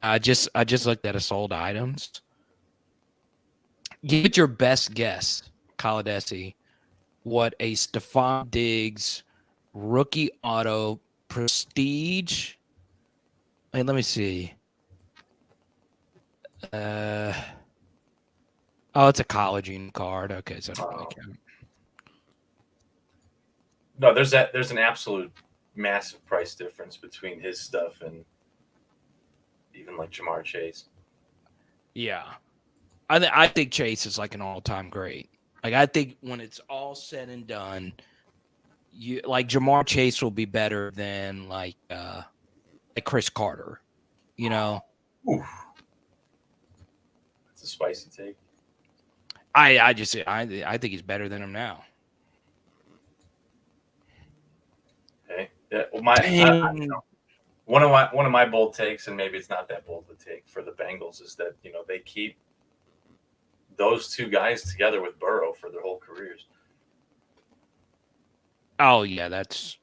Speaker 1: I just looked at sold items. Give it your best guess, Caladesi, what a Stephon Diggs rookie auto prestige. Hey, let me see. Oh, it's a collagen card. Okay, so I don't really count.
Speaker 2: No, there's an absolute massive price difference between his stuff and even like Jamar Chase.
Speaker 1: Yeah. I think Chase is like an all-time great. Like, I think when it's all said and done, like Jamar Chase will be better than like Chris Carter, you know.
Speaker 2: Oof. That's a spicy take.
Speaker 1: I think he's better than him now.
Speaker 2: Okay. Yeah. Well, one of my bold takes, and maybe it's not that bold a take for the Bengals, is that they keep those two guys together with Burrow for their whole careers.
Speaker 1: Oh yeah, that's.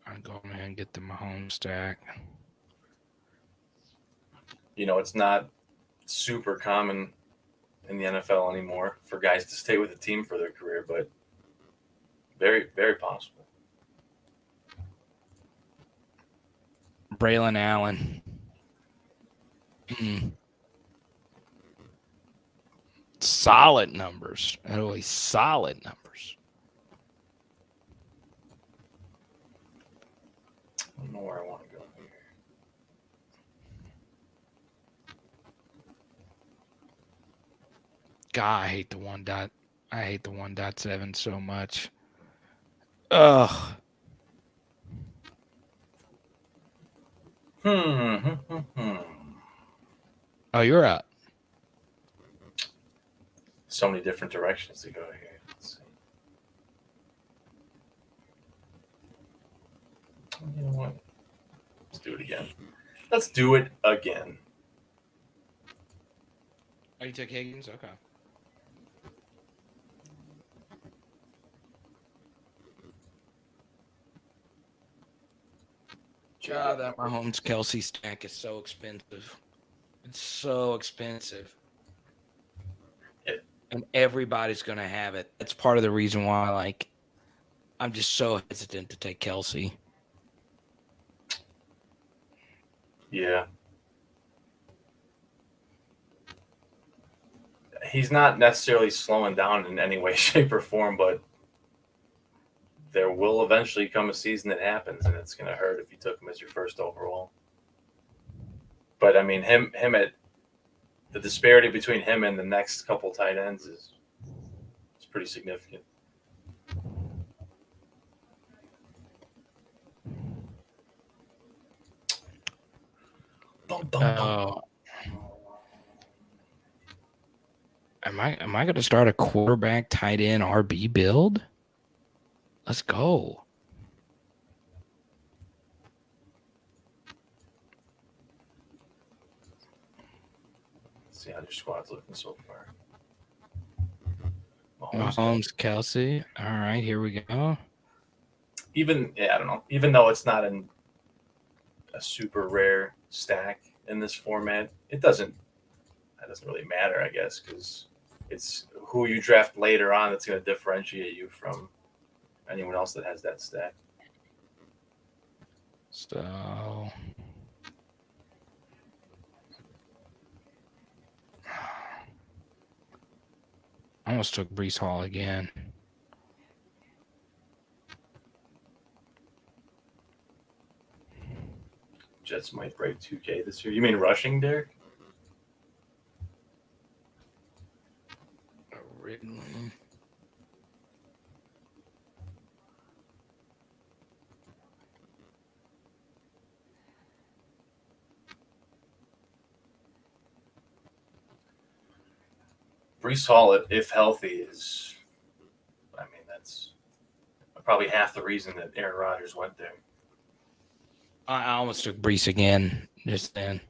Speaker 1: I'm going ahead and get the Mahomes stack.
Speaker 2: It's not super common in the NFL anymore for guys to stay with a team for their career, but very, very possible.
Speaker 1: Braylon Allen. Solid numbers. Really solid numbers.
Speaker 2: I don't know where I want to go here.
Speaker 1: God, I hate the 1.7 so much. Ugh. Oh, you're up.
Speaker 2: So many different directions to go here. Let's see. You know what? Let's do it again.
Speaker 1: Oh, you took Higgins? Okay. God, that Mahomes Kelsey stack is so expensive. It's so expensive. And everybody's going to have it. That's part of the reason why, like, I'm just so hesitant to take Kelsey.
Speaker 2: Yeah. He's not necessarily slowing down in any way, shape, or form, but there will eventually come a season that happens, and it's going to hurt if you took him as your first overall. But, I mean, him at the disparity between him and the next couple tight ends is pretty significant.
Speaker 1: Oh. Am I going to start a quarterback tight end RB build? Let's go.
Speaker 2: Let's see how your squad's looking so far.
Speaker 1: Mahomes, Kelsey. All right, here we go.
Speaker 2: I don't know. Even though it's not a super rare stack in this format, that doesn't really matter, I guess, because it's who you draft later on that's going to differentiate you from anyone else that has that stack.
Speaker 1: So I almost took Breece Hall again.
Speaker 2: Jets might break 2K this year. You mean rushing, Derek?
Speaker 1: Originally.
Speaker 2: Breece Hall, if healthy, is, that's probably half the reason that Aaron Rodgers went there.
Speaker 1: I almost took Brees again just then.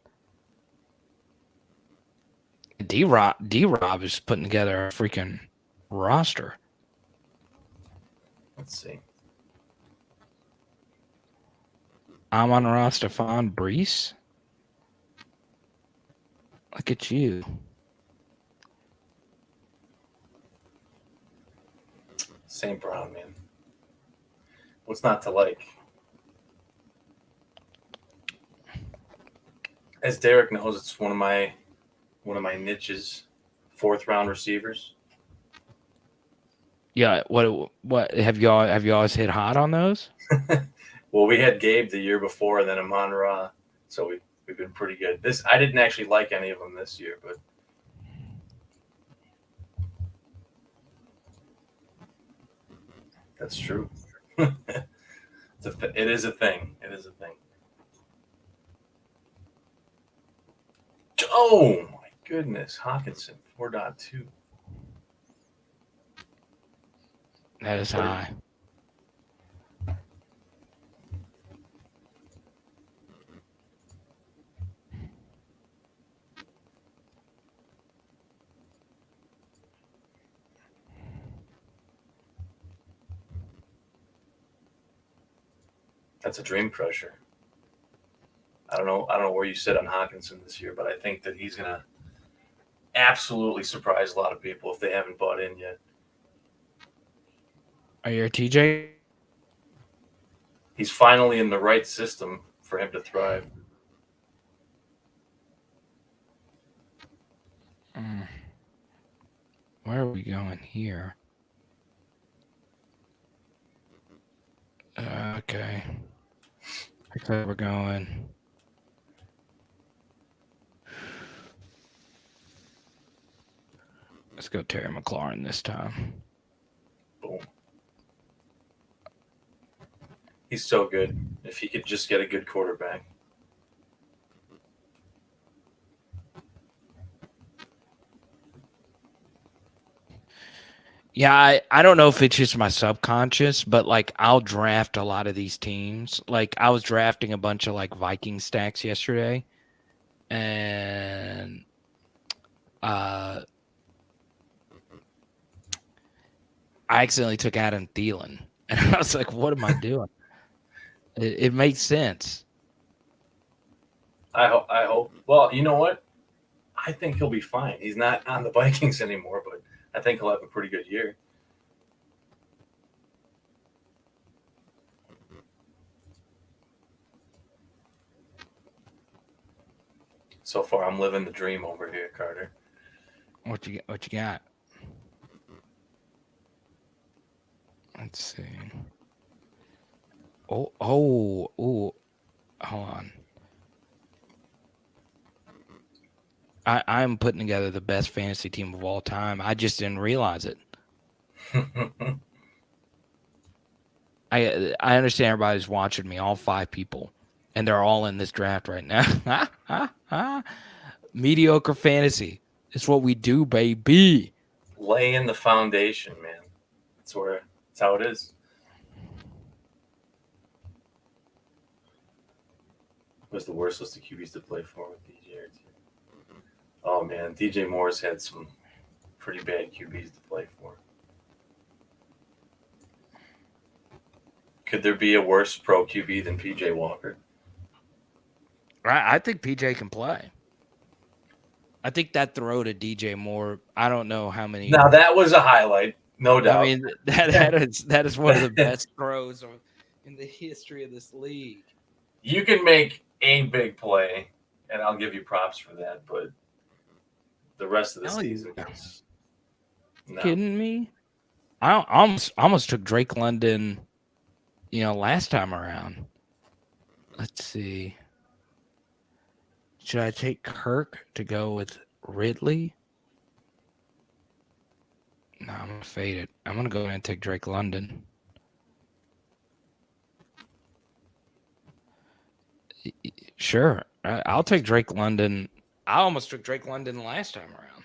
Speaker 1: D-Rob is putting together a freaking roster.
Speaker 2: Let's see.
Speaker 1: I'm on roster. Stephon Brees. Look at you.
Speaker 2: St. Brown, man. What's not to like? As Derek knows, it's one of my niches. 4th round receivers.
Speaker 1: Yeah. What have you always hit hot on those?
Speaker 2: Well, we had Gabe the year before, and then Amon-Ra, so we've been pretty good. I didn't actually like any of them this year, but that's true. It is a thing. It is a thing. Oh my goodness, Hawkinson 4.2.
Speaker 1: That is high.
Speaker 2: That's a dream crusher. I don't know where you sit on Hawkinson this year, but I think that he's gonna absolutely surprise a lot of people if they haven't bought in yet.
Speaker 1: Are you a TJ?
Speaker 2: He's finally in the right system for him to thrive.
Speaker 1: Where are we going here? Okay. Looks like we're going. Let's go Terry McLaurin this time.
Speaker 2: Boom. He's so good. If he could just get a good quarterback.
Speaker 1: Yeah, I don't know if it's just my subconscious, but like I'll draft a lot of these teams. Like I was drafting a bunch of like Viking stacks yesterday, and I accidentally took Adam Thielen, and I was like, "What am I doing?" It makes sense.
Speaker 2: I hope. Well, you know what? I think he'll be fine. He's not on the Vikings anymore, but I think he'll have a pretty good year. So far, I'm living the dream over here, Carter.
Speaker 1: What you got? Let's see. Oh, hold on. I'm putting together the best fantasy team of all time. I just didn't realize it. I understand everybody's watching me, all 5 people, and they're all in this draft right now. Mediocre fantasy. It's what we do, baby.
Speaker 2: Laying the foundation, man. That's how it is. What's the worst list of QBs to play for with DJ? Oh man, DJ Moore's had some pretty bad QBs to play for. Could there be a worse pro QB than PJ Walker?
Speaker 1: I think PJ can play. I think that throw to DJ Moore, I don't know how many.
Speaker 2: Now that was a highlight, no doubt.
Speaker 1: I mean, that is one of the best throws in the history of this league.
Speaker 2: You can make a big play, and I'll give you props for that, but the rest of the season is
Speaker 1: no. Kidding me? I almost took Drake London, last time around. Let's see. Should I take Kirk to go with Ridley? No, I'm going to fade it. I'm going to go ahead and take Drake London. Sure. I'll take Drake London. I almost took Drake London last time around.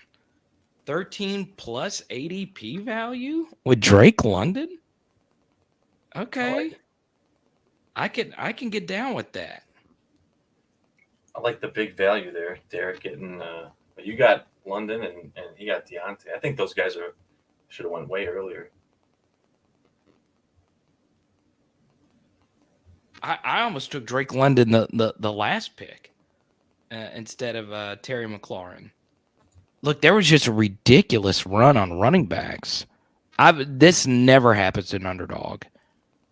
Speaker 1: 13 plus ADP value with Drake London? Okay. I can get down with that.
Speaker 2: I like the big value there. Derek getting you got London and he got Deontay. I think those guys should have went way earlier.
Speaker 1: I almost took Drake London the last pick instead of Terry McLaurin. Look, there was just a ridiculous run on running backs. This never happens in Underdog.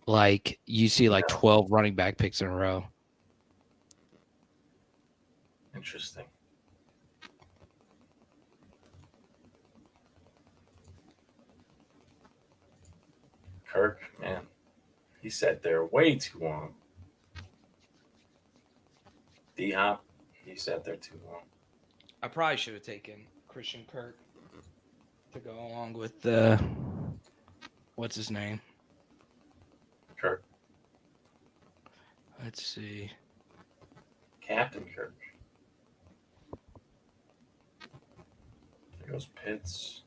Speaker 1: Like you see like 12 running back picks in a row.
Speaker 2: Interesting. Kirk, man, he sat there way too long. D-Hop, he sat there too long.
Speaker 1: I probably should have taken Christian Kirk to go along with what's his name?
Speaker 2: Kirk.
Speaker 1: Let's see.
Speaker 2: Captain Kirk. There goes Pitts.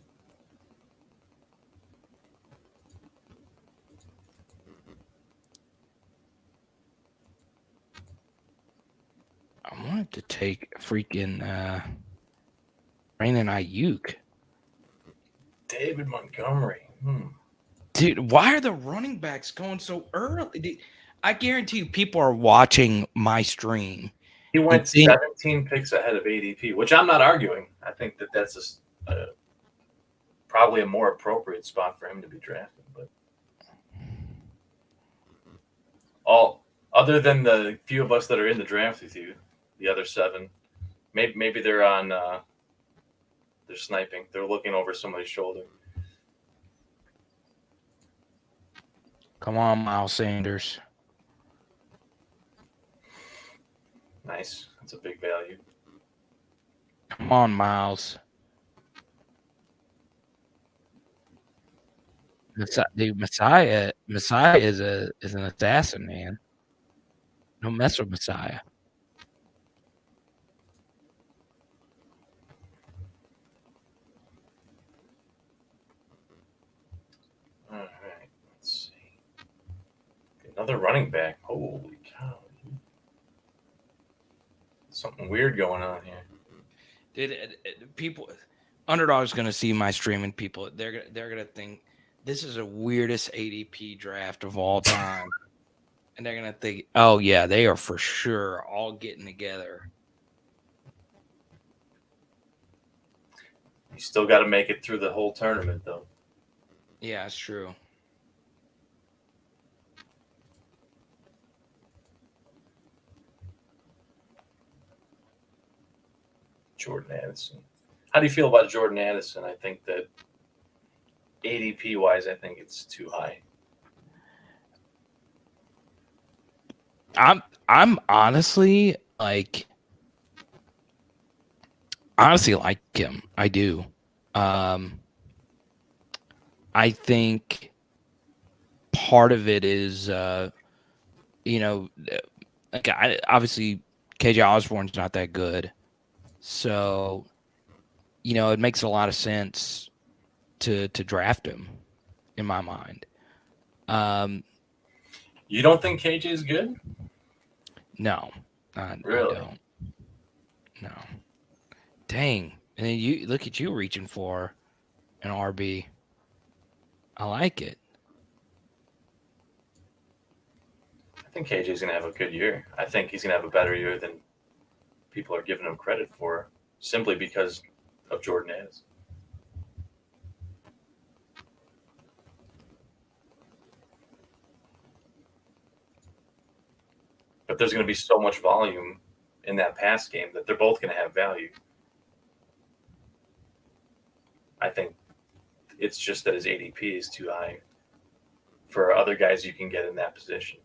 Speaker 1: I wanted to take freaking Brandon Ayuk.
Speaker 2: David Montgomery.
Speaker 1: Dude, why are the running backs going so early? Dude, I guarantee you people are watching my stream.
Speaker 2: He went 17 picks ahead of ADP, which I'm not arguing. I think that's probably a more appropriate spot for him to be drafted. But other than the few of us that are in the draft with you, the other 7, maybe they're on they're sniping. They're looking over somebody's shoulder.
Speaker 1: Come on, Miles Sanders.
Speaker 2: Nice. That's a big value.
Speaker 1: Come on, Miles. Dude, Messiah is an assassin, man. Don't mess with Messiah.
Speaker 2: All right. Let's see. Another running back. Holy cow. Something weird going on here.
Speaker 1: People, Underdog's going to see my stream, and people they're going to think this is the weirdest ADP draft of all time. And they're going to think, oh, yeah, they are for sure all getting together.
Speaker 2: You still got to make it through the whole tournament, though.
Speaker 1: Yeah, it's true.
Speaker 2: Jordan Addison. How do you feel about Jordan Addison? I think that ADP wise, I think it's too high.
Speaker 1: I'm honestly like him. I do. I think part of it is obviously KJ Osborne's not that good. So, it makes a lot of sense to draft him in my mind.
Speaker 2: You don't think KJ is good?
Speaker 1: No.
Speaker 2: Really?
Speaker 1: I don't. No. Dang. And then you look at you reaching for an RB. I like it.
Speaker 2: I think KJ's going to have a good year. I think he's going to have a better year than people are giving him credit for, simply because of Jordan Addison. But there's going to be so much volume in that pass game that they're both going to have value. I think it's just that his ADP is too high for other guys you can get in that position.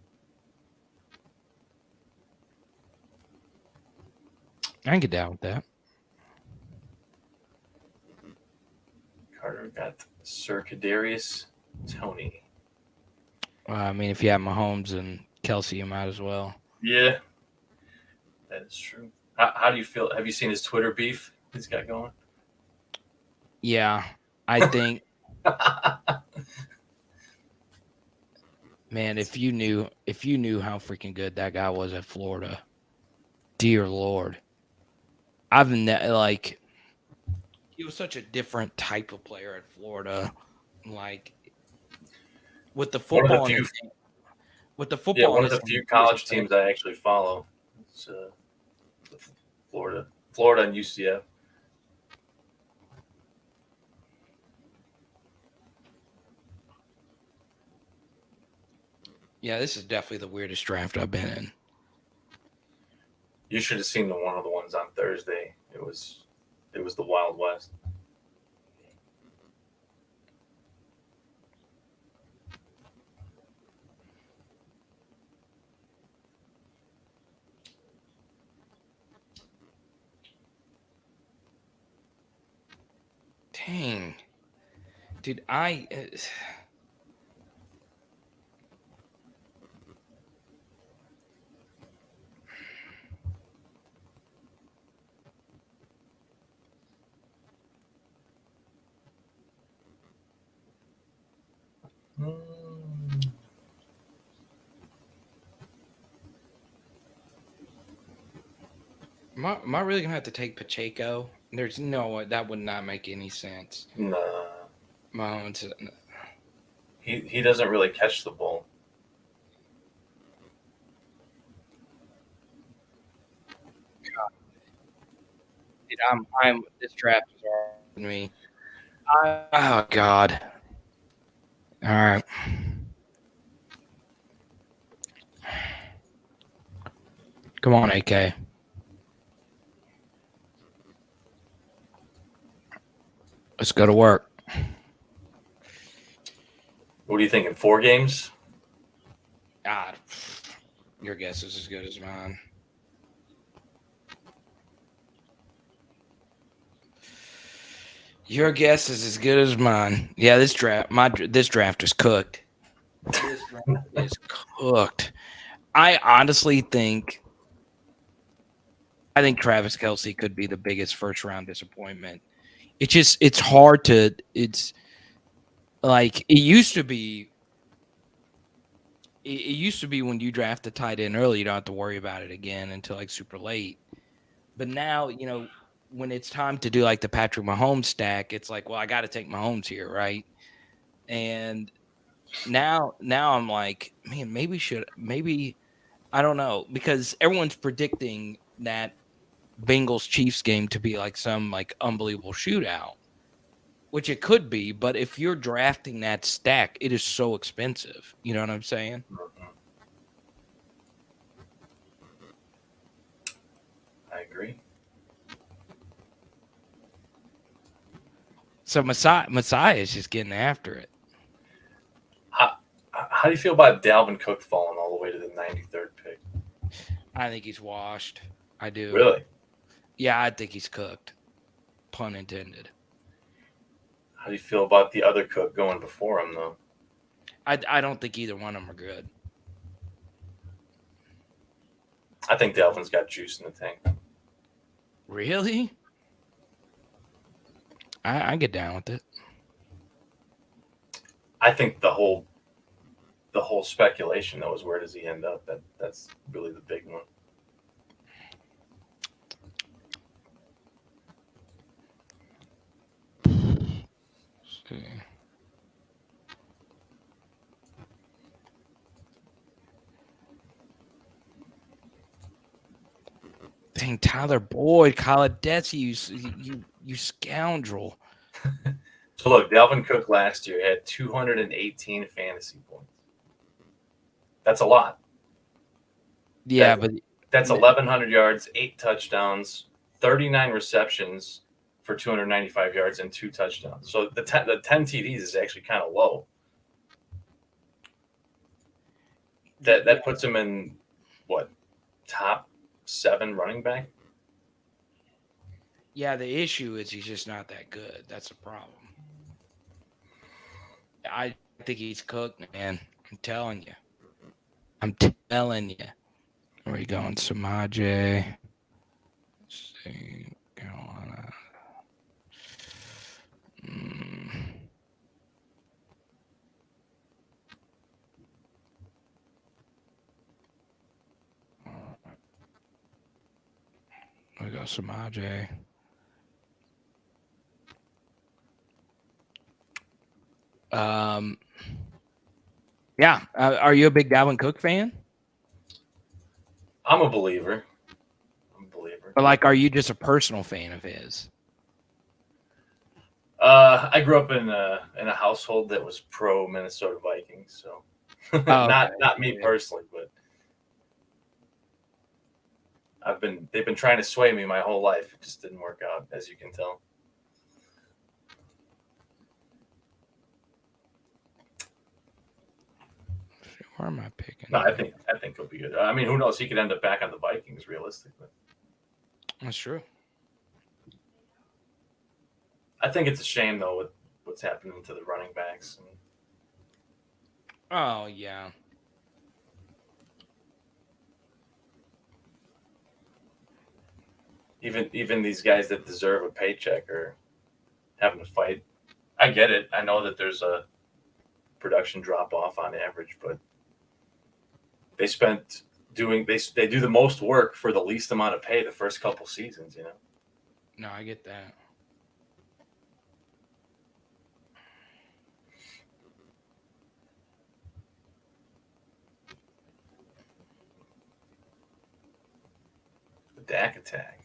Speaker 1: I can get down with that.
Speaker 2: Carter got Sir Kadarius Toney.
Speaker 1: I mean, if you have Mahomes and Kelsey, you might as well.
Speaker 2: Yeah, that is true. How do you feel? Have you seen his Twitter beef he's got going?
Speaker 1: Yeah, I think Man, if you knew how freaking good that guy was at Florida, dear Lord, like he was such a different type of player at Florida, like with the
Speaker 2: One of the
Speaker 1: football in
Speaker 2: few,
Speaker 1: his with the football
Speaker 2: one
Speaker 1: in
Speaker 2: of
Speaker 1: his
Speaker 2: the
Speaker 1: hand,
Speaker 2: few
Speaker 1: he was
Speaker 2: college teams I actually follow. It's Florida and UCF.
Speaker 1: Yeah, this is definitely the weirdest draft I've been in.
Speaker 2: You should have seen one of the ones on Thursday. It was the Wild West.
Speaker 1: Dang, dude, am I really gonna have to take Pacheco? There's no that would not make any sense.
Speaker 2: Nah,
Speaker 1: Mahomes,
Speaker 2: he doesn't really catch the ball.
Speaker 1: dude, I'm this draft is hard for me. Oh God. All right. Come on, AK. Let's go to work.
Speaker 2: What are you thinking? 4 games?
Speaker 1: God, your guess is as good as mine. Your guess is as good as mine. Yeah, this draft is cooked. This draft is cooked. I honestly think Travis Kelce could be the biggest first round disappointment. It's hard to it's like it used to be. It used to be when you draft a tight end early, you don't have to worry about it again until like super late. But now, when it's time to do like the Patrick Mahomes stack, it's like, well, I got to take Mahomes here, right? And now I'm like, man, maybe I don't know, because everyone's predicting that Bengals Chiefs game to be like some like unbelievable shootout, which it could be, but if you're drafting that stack, it is so expensive. You know what I'm saying?
Speaker 2: I agree.
Speaker 1: So Messiah is just getting after it.
Speaker 2: How do you feel about Dalvin Cook falling all the way to the 93rd pick?
Speaker 1: I think he's washed. I do.
Speaker 2: Really?
Speaker 1: Yeah, I think he's cooked. Pun intended.
Speaker 2: How do you feel about the other Cook going before him, though?
Speaker 1: I don't think either one of them are good.
Speaker 2: I think Dalvin's got juice in the tank.
Speaker 1: Really? I get down with it.
Speaker 2: I think the whole speculation, though, is where does he end up? That's really the big one.
Speaker 1: Let's see. Dang, Tyler Boyd, Kaladeshi, you scoundrel.
Speaker 2: So look, Dalvin Cook last year had 218 fantasy points. That's a lot.
Speaker 1: Yeah, but
Speaker 2: that's 1,100 yards, 8 touchdowns, 39 receptions for 295 yards and 2 touchdowns. So the 10 TDs is actually kind of low. That puts him in what, top 7 running back?
Speaker 1: Yeah, the issue is he's just not that good. That's the problem. I think he's cooked, man. I'm telling you. Where are you going? Samaje. Let's see. Carolina. gonna go Samaje. Yeah. Are you a big Dalvin Cook fan?
Speaker 2: I'm a believer.
Speaker 1: But like, are you just a personal fan of his?
Speaker 2: I grew up in a household that was pro Minnesota Vikings, so not me personally, but they've been trying to sway me my whole life. It just didn't work out, as you can tell.
Speaker 1: Where am I picking?
Speaker 2: No, I think he'll be good. I mean, who knows? He could end up back on the Vikings, realistically.
Speaker 1: That's true.
Speaker 2: I think it's a shame though with what's happening to the running backs.
Speaker 1: Oh yeah.
Speaker 2: Even these guys that deserve a paycheck are having to fight. I get it. I know that there's a production drop off on average, but they do the most work for the least amount of pay the first couple seasons, you know.
Speaker 1: No, I get that.
Speaker 2: The Dak attack.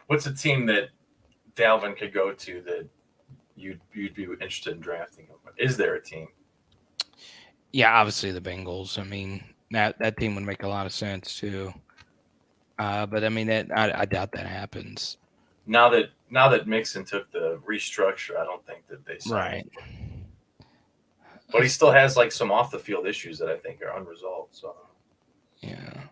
Speaker 2: What's a team that Dalvin could go to that you'd be interested in drafting him? Is there a team?
Speaker 1: Yeah, obviously the Bengals. I mean, that team would make a lot of sense too. But I mean, I doubt that happens.
Speaker 2: Now that Mixon took the restructure, I don't think that they signed him. But he still has like some off the field issues that I think are unresolved. So
Speaker 1: yeah.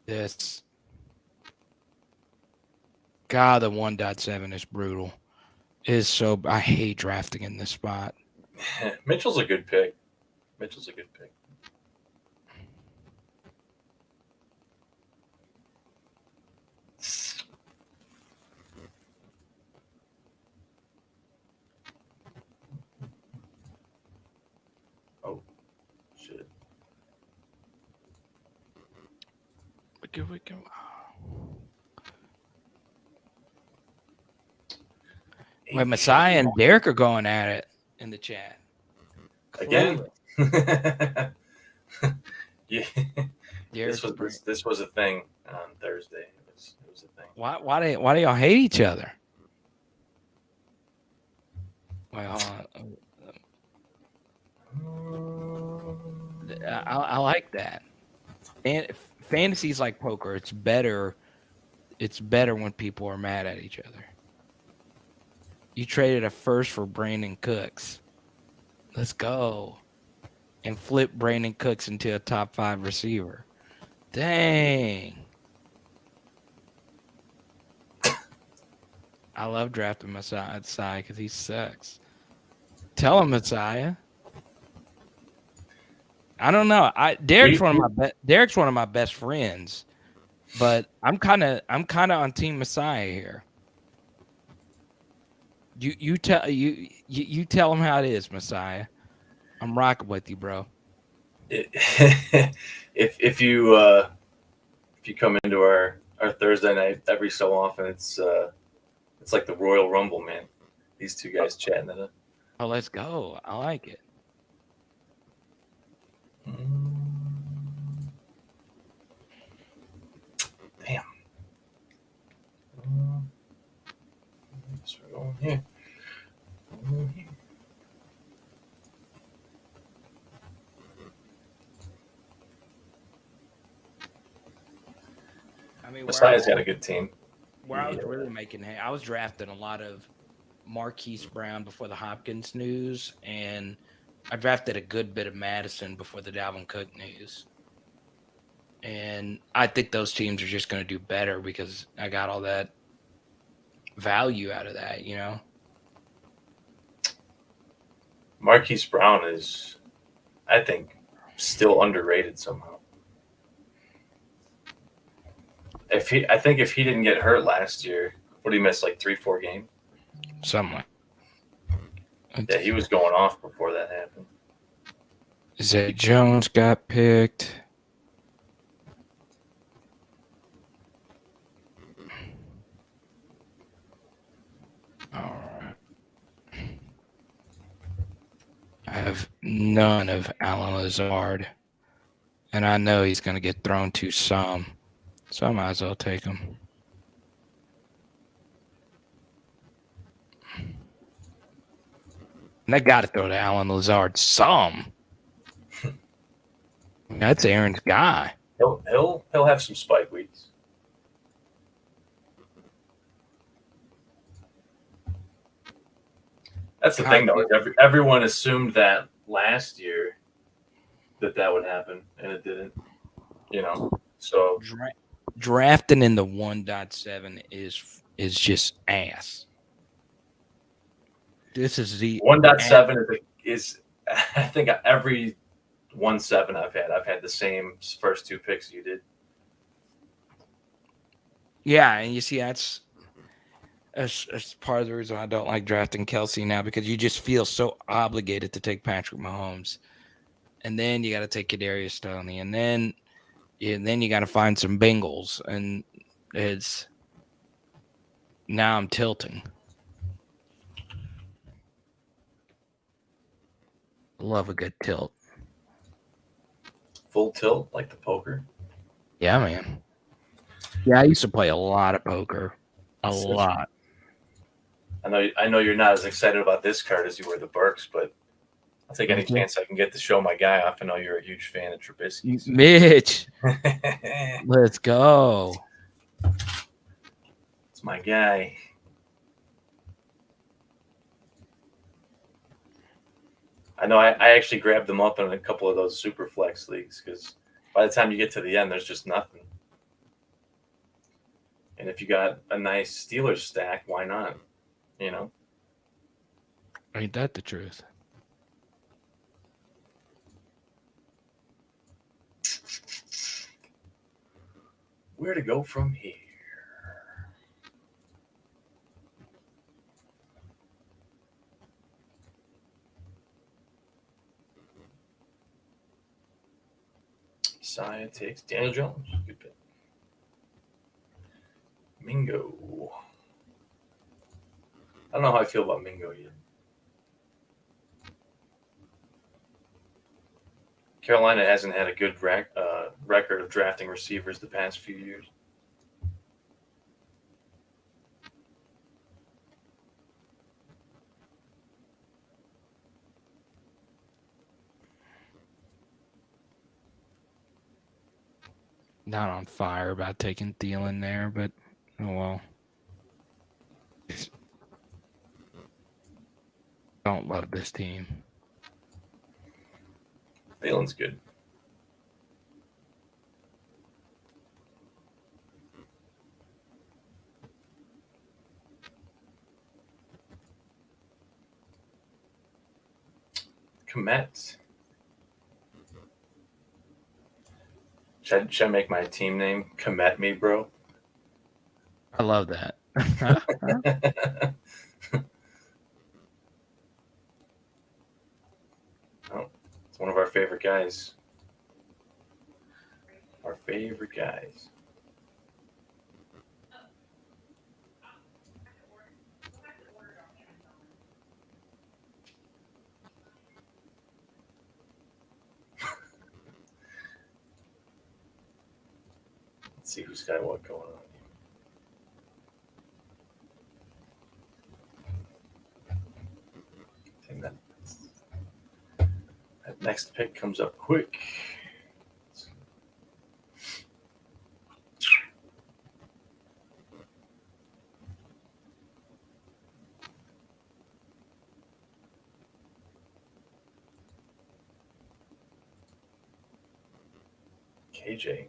Speaker 1: This. God, the 1.7 is brutal. It is so. I hate drafting in this spot.
Speaker 2: Mitchell's a good pick. Oh, shit.
Speaker 1: We go. Wait, Messiah and Derek are going at it in the chat.
Speaker 2: Again? Yeah. This was a thing on Thursday. It was a thing.
Speaker 1: Why do y'all hate each other? Wait, hold on. I like that. And fantasy's like poker. It's better when people are mad at each other. You traded a first for Brandon Cooks. Let's go. And flip Brandon Cooks into a top 5 receiver. Dang. I love drafting Messiah because he sucks. Tell him, Messiah. I don't know. Derek's one of my best friends, but I'm kind of on Team Messiah here. You tell him how it is, Messiah. I'm rocking with you, bro.
Speaker 2: If you come into our Thursday night every so often, it's like the Royal Rumble, man. These two guys chatting it up.
Speaker 1: Oh, let's go. I like it.
Speaker 2: Damn. So we're going here.
Speaker 1: I mean,
Speaker 2: Messiah's got a good team.
Speaker 1: Where I was really making hay, I was drafting a lot of Marquise Brown before the Hopkins news, and I drafted a good bit of Madison before the Dalvin Cook news. And I think those teams are just going to do better because I got all that value out of that, you know?
Speaker 2: Marquise Brown is, I think, still underrated somehow. I think if he didn't get hurt last year, what did he miss, like 3-4 games?
Speaker 1: Something like
Speaker 2: Yeah, he was going off before that happened.
Speaker 1: Zay Jones got picked. All right. I have none of Alan Lazard. And I know he's going to get thrown to some. So I might as well take him. And I got to throw to Alan Lazard some. That's Aaron's guy.
Speaker 2: He'll have some spike weeks. That's the thing, though. Everyone assumed that last year that would happen, and it didn't. You know, so
Speaker 1: drafting in the 1.7 is just ass. This is the
Speaker 2: 1.7 is I think every 1.7 I've had the same first two picks you did.
Speaker 1: Yeah, and you see that's part of the reason I don't like drafting Kelsey now, because you just feel so obligated to take Patrick Mahomes, and then you got to take Kadarius Stoney, and then you got to find some Bengals, and it's now I'm tilting. Love a good tilt.
Speaker 2: Full tilt, like the poker.
Speaker 1: Yeah, man. Yeah, I used to play a lot of poker. A lot.
Speaker 2: I know you're not as excited about this card as you were the Burks, but I'll take any chance I can get to show my guy off. I know you're a huge fan of Trubisky. So.
Speaker 1: Mitch, let's go.
Speaker 2: It's my guy. I know I actually grabbed them up in a couple of those super flex leagues because by the time you get to the end, there's just nothing. And if you got a nice Steelers stack, why not? You know?
Speaker 1: Ain't that the truth?
Speaker 2: Where to go from here? Messiah takes Daniel Jones. Good pick. Mingo. I don't know how I feel about Mingo yet. Carolina hasn't had a good record of drafting receivers the past few years.
Speaker 1: Not on fire about taking Thielen there, but oh well. Don't love this team.
Speaker 2: Thielen's good. Komet. Should I make my team name Komet Me, bro?
Speaker 1: I love that.
Speaker 2: Oh, it's one of our favorite guys. Our favorite guys. Let's see who's got what going on. That next pick comes up quick. KJ.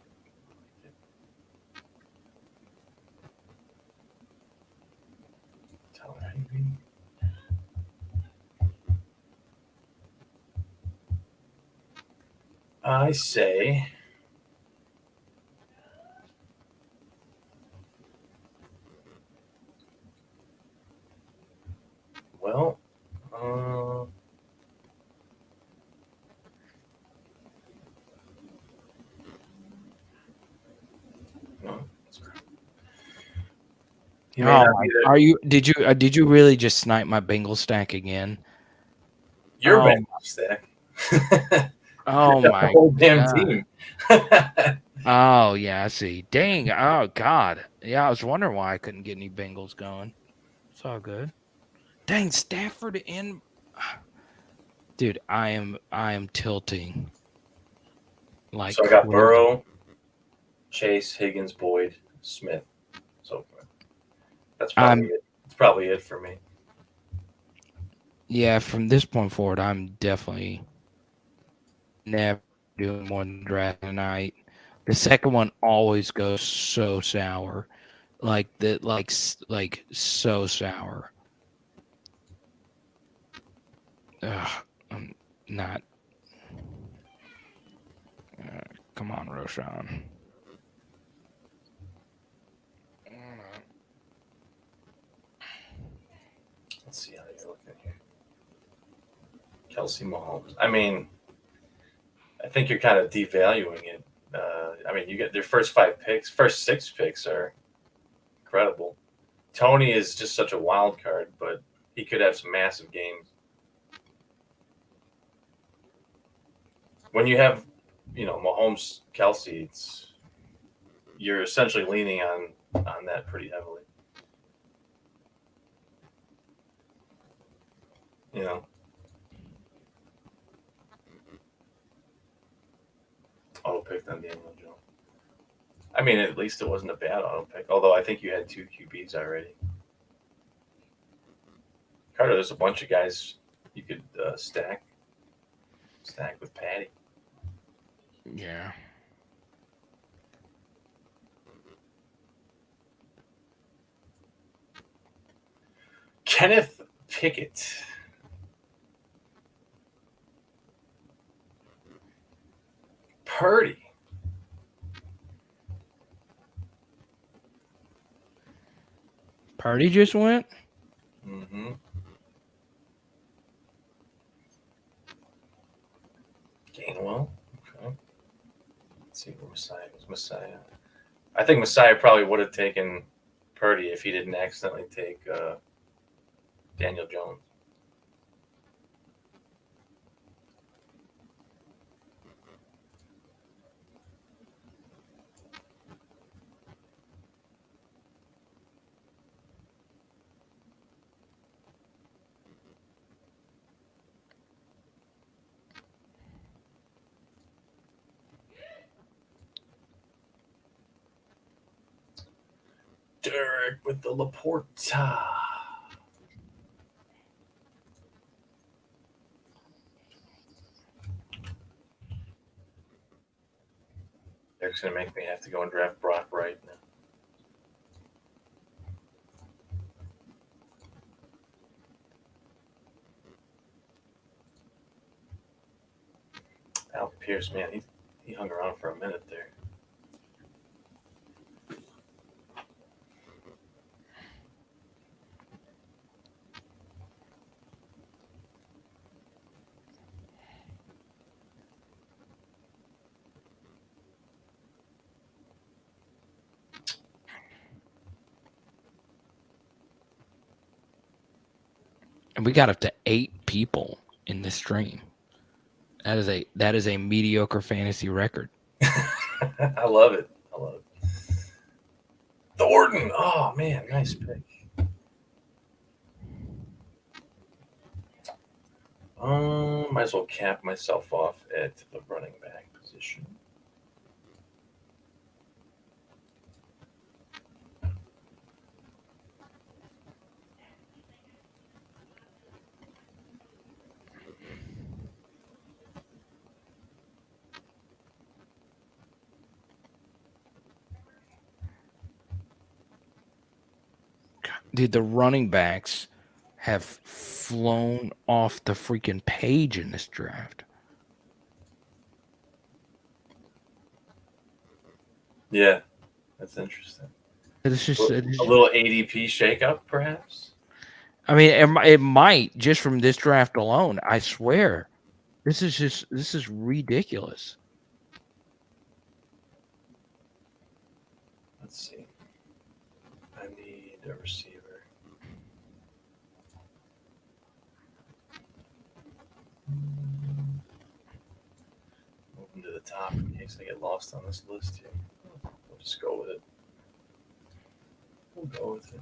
Speaker 2: I say, well, no, he may not be there.
Speaker 1: Are you? Did you really just snipe my Bengal stack again?
Speaker 2: Your Bengal stack.
Speaker 1: Oh
Speaker 2: the
Speaker 1: my
Speaker 2: whole damn
Speaker 1: God.
Speaker 2: team.
Speaker 1: Oh yeah, I see. Dang. Oh God. Yeah, I was wondering why I couldn't get any Bengals going. It's all good. Dang, Stafford in. Dude, I am tilting. Like
Speaker 2: So I got
Speaker 1: crazy.
Speaker 2: Burrow, Chase, Higgins, Boyd, Smith. So that's probably it. It's probably it for me.
Speaker 1: Yeah, from this point forward, I'm definitely never doing one draft tonight. The second one always goes so sour, like so sour. Ugh, I'm not. Come on, Roshan.
Speaker 2: Let's see how you're looking here. Kelsey Mahomes. I mean, I think you're kind of devaluing it. I mean, you get their first 6 picks are incredible. Tony is just such a wild card, but he could have some massive games. When you have, Mahomes, Kelsey, you're essentially leaning on that pretty heavily. Auto picked on Daniel Jones. I mean, at least it wasn't a bad auto pick. Although I think you had 2 QBs already. Carter, there's a bunch of guys you could stack with Patty.
Speaker 1: Yeah.
Speaker 2: Kenneth Pickett. Purdy.
Speaker 1: Purdy just went?
Speaker 2: Mm-hmm. Gainwell. Okay. Let's see where Messiah was. Messiah. I think Messiah probably would have taken Purdy if he didn't accidentally take Daniel Jones. Derek with the Laporta. Derek's going to make me have to go and draft Brock Wright now. Al Pierce, man, he hung around for a minute there.
Speaker 1: And we got up to 8 people in this stream. That is a mediocre fantasy record.
Speaker 2: I love it. Thornton. Oh man, nice pick. Might as well cap myself off at the running back position.
Speaker 1: Dude, the running backs have flown off the freaking page in this draft.
Speaker 2: Yeah, that's interesting.
Speaker 1: It's just,
Speaker 2: A little ADP shakeup, perhaps.
Speaker 1: I mean, it might just from this draft alone. I swear, this is ridiculous.
Speaker 2: Let's see. I need a receiver. Moving to the top in case I get lost on this list here. We'll just go with it. We'll go with it.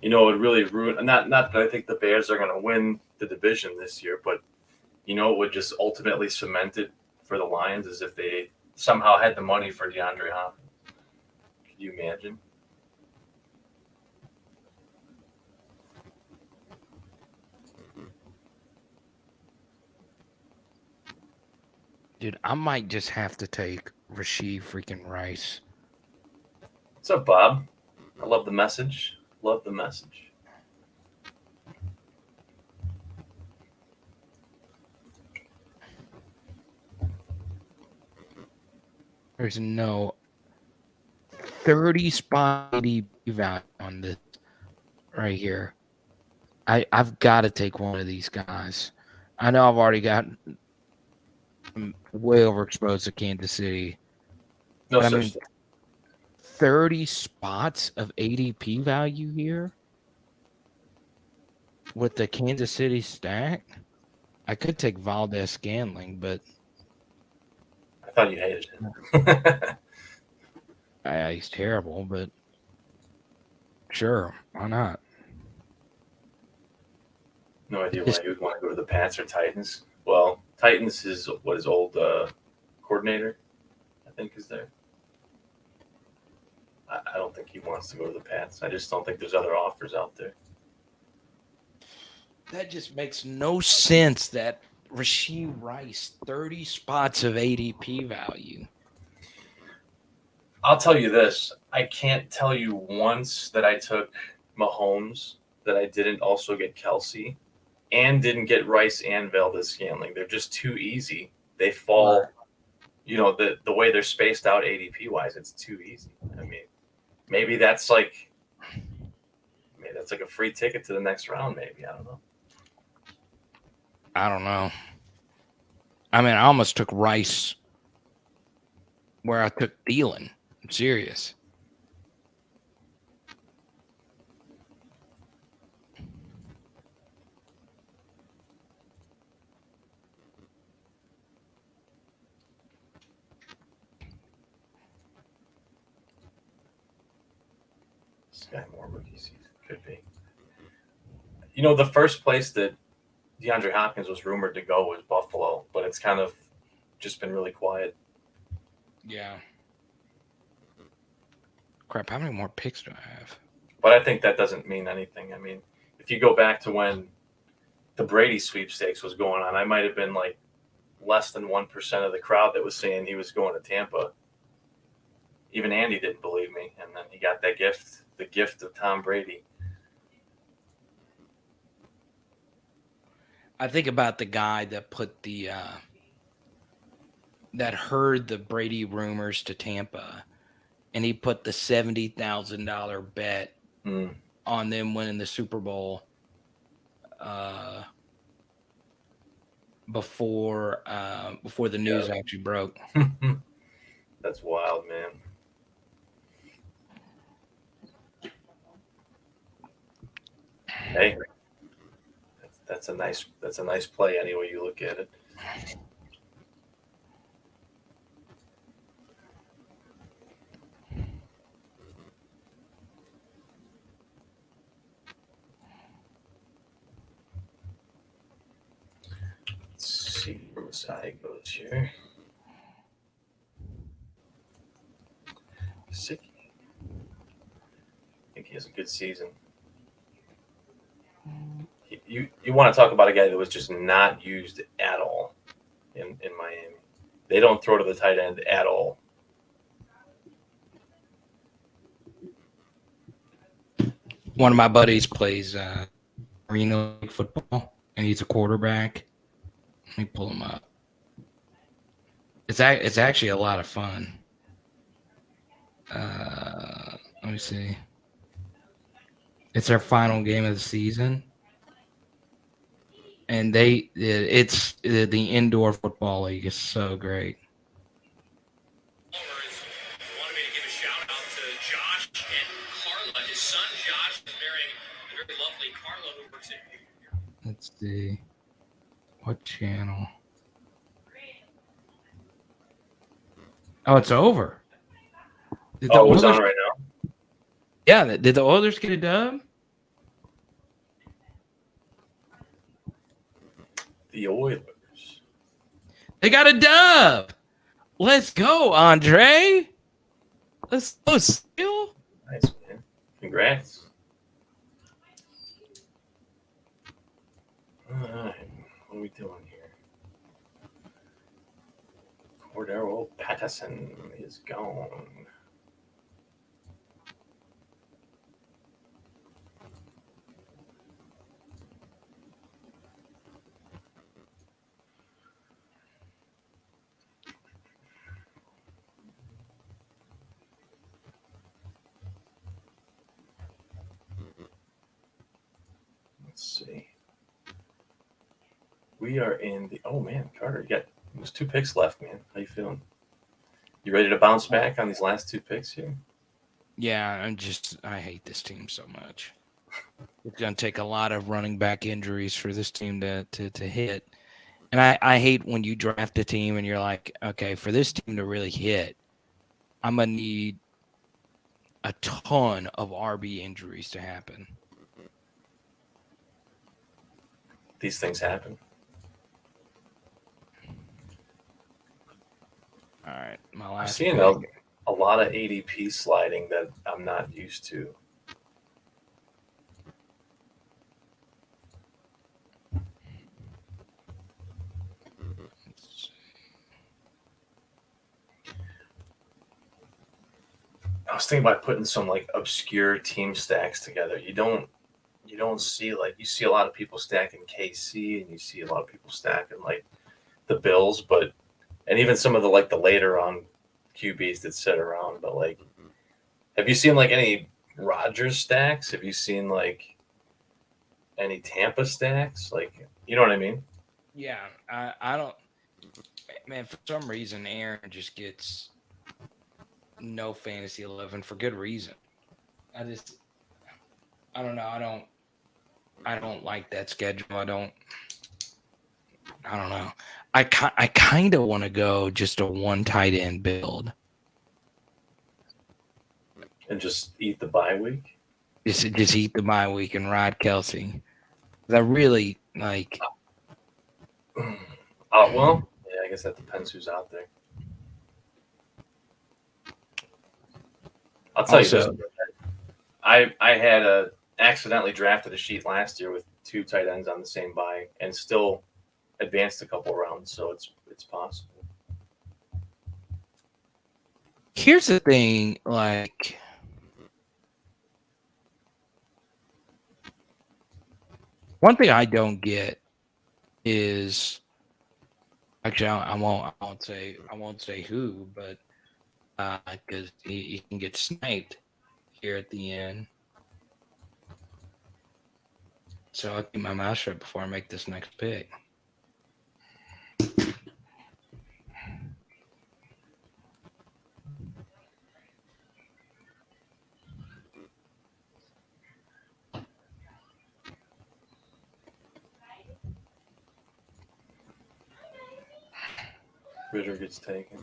Speaker 2: You know, it really ruined. Not that I think the Bears are going to win the division this year, but you know, it would just ultimately cement it for the Lions is if they somehow had the money for DeAndre Hopkins. Could you imagine?
Speaker 1: Dude, I might just have to take Rashee freaking Rice.
Speaker 2: What's up, Bob? I love the message. Love the message.
Speaker 1: There's no 30 spot ADP value on this right here. I've got to take one of these guys. I know I've already got way overexposed to Kansas City.
Speaker 2: No,
Speaker 1: I mean, 30 spots of ADP value here with the Kansas City stack. I could take Valdez Scantling, but
Speaker 2: I thought you hated him.
Speaker 1: He's terrible, but sure, why not?
Speaker 2: No idea why you would want to go to the Pats or Titans. Well, Titans is what his old coordinator, I think, is there. I don't think he wants to go to the Pats. I just don't think there's other offers out there.
Speaker 1: That just makes no sense that Rashee Rice, 30 spots of ADP value.
Speaker 2: I'll tell you this. I can't tell you once that I took Mahomes that I didn't also get Kelsey and didn't get Rice and Valdez Scantling. They're just too easy. They fall, you know, the way they're spaced out ADP-wise, it's too easy. I mean, maybe that's like a free ticket to the next round, maybe. I don't know.
Speaker 1: I don't know. I mean, I almost took Rice where I took Thielen. I'm serious.
Speaker 2: Sky Moore rookie season could be. You know, the first place that DeAndre Hopkins was rumored to go was Buffalo, but it's kind of just been really quiet.
Speaker 1: Yeah. Crap, how many more picks do I have?
Speaker 2: But I think that doesn't mean anything. I mean, if you go back to when the Brady sweepstakes was going on, I might have been like less than 1% of the crowd that was saying he was going to Tampa. Even Andy didn't believe me, and then he got that gift, the gift of Tom Brady.
Speaker 1: I think about the guy that put the that heard the Brady rumors to Tampa, and he put the $70,000 bet on them winning the Super Bowl before the news actually broke.
Speaker 2: That's wild, man. Hey, that's a nice play any way you look at it. Let's see where Masai goes here. Sick. I think he has a good season. You want to talk about a guy that was just not used at all in Miami. they don't throw to the tight end at all.
Speaker 1: One of my buddies plays arena football, and he's a quarterback. Let me pull him up. It's actually a lot of fun. Let me see. It's their final game of the season, and it's the indoor football league is so great.
Speaker 3: Wanted me to give a shout out to Josh and Carla. His son Josh is marrying the very lovely Carla, who works at.
Speaker 1: Let's see. What channel? Oh, it's over.
Speaker 2: It's on right now?
Speaker 1: Yeah. Did the Oilers get a dub?
Speaker 2: The Oilers.
Speaker 1: They got a dub. Let's go, Andre. Let's go, Steele.
Speaker 2: Nice, man. Congrats. All right. What are we doing here? Cordero Patterson is gone. Let's see. We are in the. Oh man, Carter, there's 2 picks left, man. How you feeling? You ready to bounce back on these last 2 picks here?
Speaker 1: Yeah, I hate this team so much. It's gonna take a lot of running back injuries for this team to hit. And I hate when you draft a team and you're like, okay, for this team to really hit, I'm gonna need a ton of RB injuries to happen.
Speaker 2: These things happen.
Speaker 1: All right, my
Speaker 2: I'm
Speaker 1: last.
Speaker 2: seeing a lot of ADP sliding that I'm not used to. I was thinking about putting some like obscure team stacks together. You don't see you see a lot of people stacking KC and you see a lot of people stacking like the Bills, and even some of the later on QBs that sit around. But like, have you seen like any Rodgers stacks? Have you seen like any Tampa stacks? Like, you know what I mean?
Speaker 1: Yeah, I don't. Man, for some reason, Aaron just gets no fantasy 11 for good reason. I don't know. I don't like that schedule. I don't know. I kind of want to go just a 1 tight end build
Speaker 2: and just eat the bye week.
Speaker 1: Just eat the bye week and ride Kelsey. I really like.
Speaker 2: Well, yeah, I guess that depends who's out there. I'll tell you this. I had accidentally drafted a sheet last year with 2 tight ends on the same bye and still advanced a couple rounds, so it's possible.
Speaker 1: Here's the thing, like one thing I don't get is actually I won't say who, but because he can get sniped here at the end. So I'll keep my mouth shut before I make this next pick.
Speaker 2: Ritter gets taken.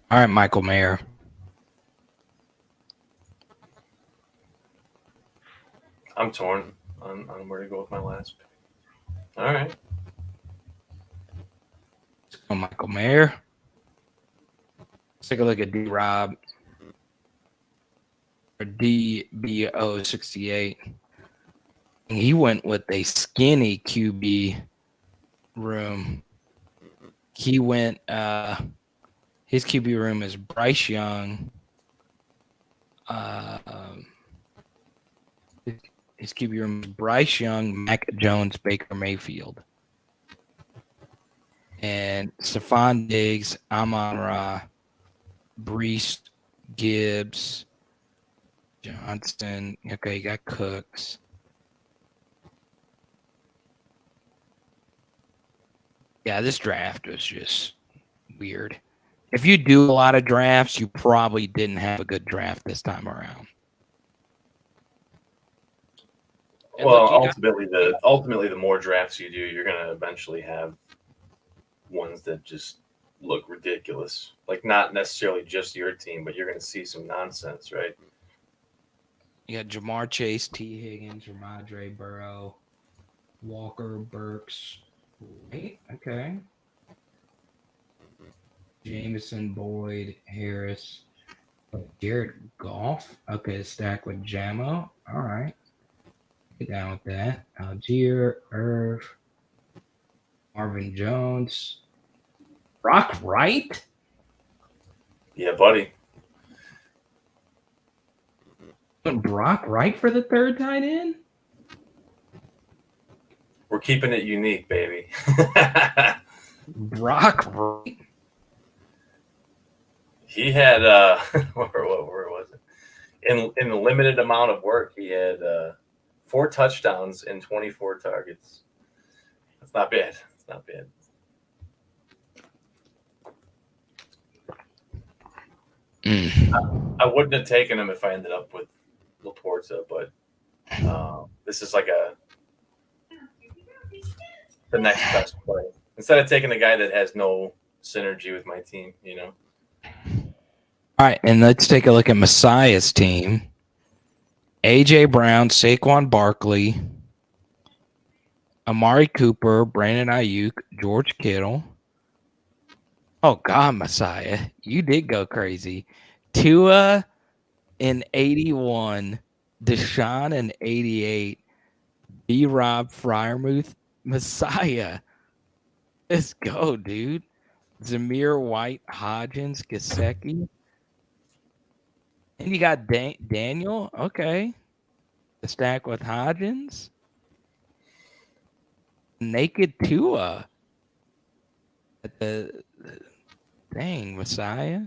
Speaker 1: All right, Michael Mayer.
Speaker 2: I'm torn on where to go with my last pick. All right.
Speaker 1: Let's go, Michael Mayer. Let's take a look at D-Rob. Or DBO68. He went with a skinny QB room. He went his QB room is Bryce Young. His QB room is Bryce Young, Mac Jones, Baker Mayfield. And Stephon Diggs, Amon-Ra, Brees, Gibbs, Johnson. Okay, you got Cooks. Yeah, this draft was just weird. If you do a lot of drafts, you probably didn't have a good draft this time around. And
Speaker 2: Well,
Speaker 1: look,
Speaker 2: ultimately, the more drafts you do, you're going to eventually have ones that just look ridiculous. Like, not necessarily just your team, but you're going to see some nonsense, right?
Speaker 1: You got Jamar Chase, T. Higgins, Ramadre, Burrow, Walker, Burks. Wait, okay. Jameson, Boyd, Harris, Jared Goff. Okay, stack with Jamo. All right. Get down with that. Algier, Irv, Marvin Jones, Brock Wright.
Speaker 2: Yeah, buddy.
Speaker 1: Brock Wright for the third tight end?
Speaker 2: We're keeping it unique, baby.
Speaker 1: Brock Wright.
Speaker 2: He had where was it? In a limited amount of work, he had 4 touchdowns and 24 targets. That's not bad. It's not bad. I wouldn't have taken him if I ended up with Laporta, but this is like the next best play. Instead of taking a guy that has no synergy with my team, you know.
Speaker 1: All right, and let's take a look at Messiah's team. A.J. Brown, Saquon Barkley, Amari Cooper, Brandon Ayuk, George Kittle. Oh, God, Messiah. You did go crazy. Tua in 81, Deshaun in 88, B-Rob, Freiermuth, Messiah. Let's go, dude. Zamir White, Hodgins, Gesicki. And you got Daniel. Okay. The stack with Hodgins. Naked Tua. At the dang, Messiah.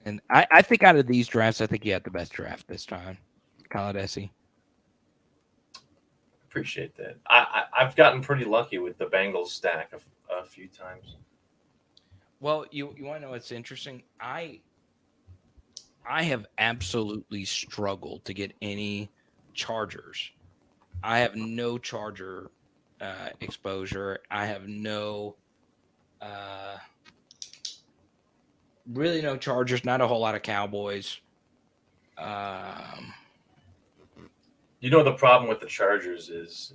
Speaker 1: And I think out of these drafts, I think you had the best draft this time. Kaladesi.
Speaker 2: Appreciate that. I've gotten pretty lucky with the Bengals stack a few times.
Speaker 1: Well, you want to know what's interesting? I have absolutely struggled to get any Chargers. I have no Charger exposure. I have no really no Chargers, not a whole lot of Cowboys.
Speaker 2: You know, the problem with the Chargers is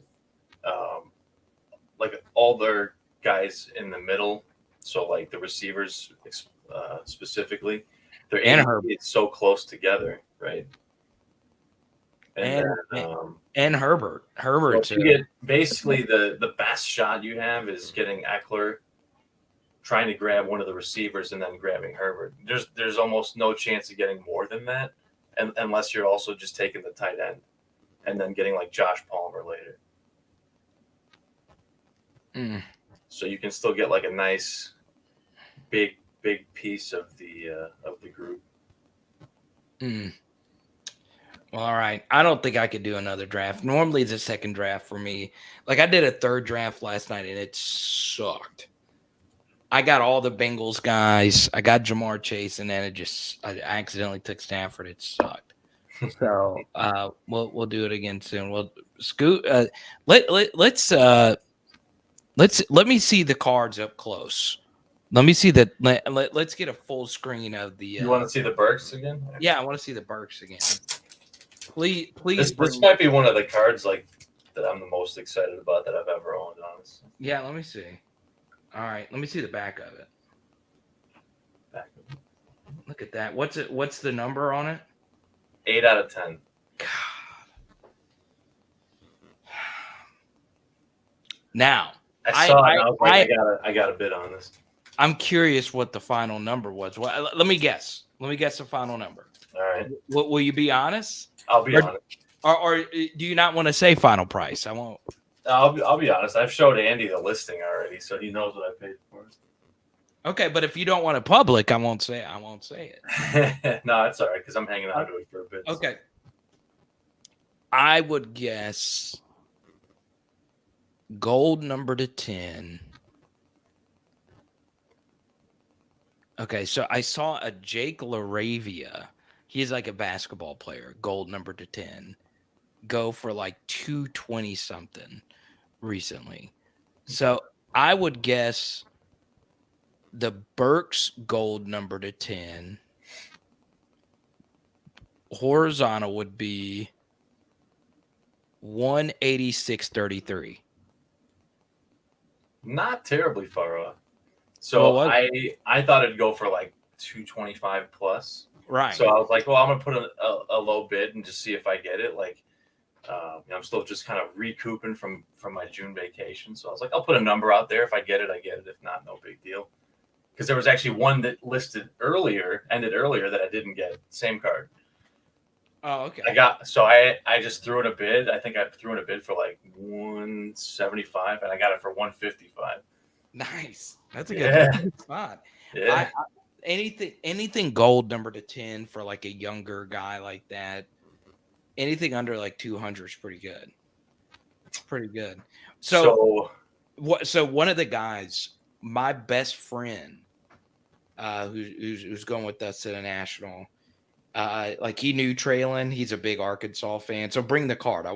Speaker 2: like all their guys in the middle, so like the receivers specifically, they're it's so close together, right? And
Speaker 1: Herbert.
Speaker 2: So you get basically the best shot you have is getting Eckler trying to grab one of the receivers and then grabbing Herbert. There's almost no chance of getting more than that, unless you're also just taking the tight end and then getting like Josh Palmer later. So you can still get like a nice big piece of the group.
Speaker 1: Well, all right. I don't think I could do another draft. Normally it's a second draft for me. Like I did a third draft last night and it sucked. I got all the Bengals guys. I got Jamar Chase, and then I accidentally took Stafford. It sucked. So we'll do it again soon. We'll scoot. Let me see the cards up close. Let me see that. Let's get a full screen of the.
Speaker 2: You want to see the Burks again?
Speaker 1: Yeah, I want to see the Burks again. Please.
Speaker 2: This might be one of the cards like that I'm the most excited about that I've ever owned. Honestly.
Speaker 1: Yeah, let me see. All right, let me see the back of it. Look at that. What's the number on it?
Speaker 2: 8 out of 10.
Speaker 1: God. Now,
Speaker 2: I saw it. And I was like, I got a bid on this.
Speaker 1: I'm curious what the final number was. Well, let me guess. Let me guess the final number.
Speaker 2: All right.
Speaker 1: Will you be honest?
Speaker 2: I'll be honest.
Speaker 1: Or do you not want to say final price? I won't.
Speaker 2: I'll be honest. I've showed Andy the listing already, so he knows what I paid for it.
Speaker 1: Okay, but if you don't want it public, I won't say it.
Speaker 2: No, it's all right because I'm hanging on to it for a bit.
Speaker 1: Okay. I would guess gold number to 10. Okay, so I saw a Jake LaRavia. He's like a basketball player, gold number to 10, go for like 220 something recently. So I would guess the Burks gold number to 10 horizontal would be 186.33. Not
Speaker 2: terribly far off. So
Speaker 1: well,
Speaker 2: I thought it'd go for like 225 plus.
Speaker 1: Right.
Speaker 2: So I was like, well, I'm gonna put a low bid and just see if I get it. Like, I'm still just kind of recouping from my June vacation. So I was like, I'll put a number out there. If I get it, I get it. If not, no big deal. Because there was actually one that ended earlier that I didn't get. Same card.
Speaker 1: Oh, okay.
Speaker 2: I just threw in a bid. I think I threw in a bid for like 175 and I got it for 155.
Speaker 1: Nice. That's a good spot.
Speaker 2: Yeah.
Speaker 1: Anything gold number to 10 for like a younger guy like that. Anything under like 200 is pretty good. It's pretty good. So one of the guys, my best friend, who's going with us to the national, like he knew Traylon. He's a big Arkansas fan. So bring the card.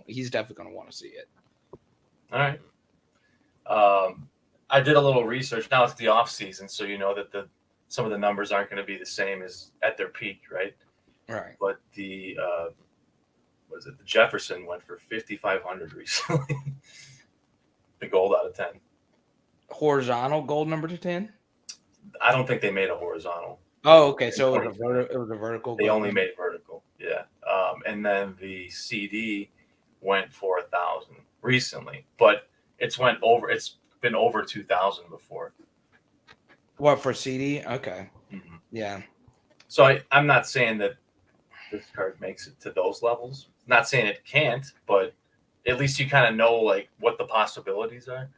Speaker 1: He's definitely gonna want to see it.
Speaker 2: All right. I did a little research. Now it's the off season, so you know that some of the numbers aren't going to be the same as at their peak, right?
Speaker 1: Right.
Speaker 2: But the the Jefferson went for 5,500 recently. The gold out of 10.
Speaker 1: Horizontal gold number to 10.
Speaker 2: I don't think they made a horizontal.
Speaker 1: Oh, okay. So it was a vertical.
Speaker 2: They only made vertical. Yeah. And then the CD went for 1,000 recently, but it's been over 2,000 before.
Speaker 1: What, for CD? Okay.
Speaker 2: Mm-hmm.
Speaker 1: Yeah.
Speaker 2: So I'm not saying that this card makes it to those levels. Not saying it can't, but at least you kind of know like what the possibilities are.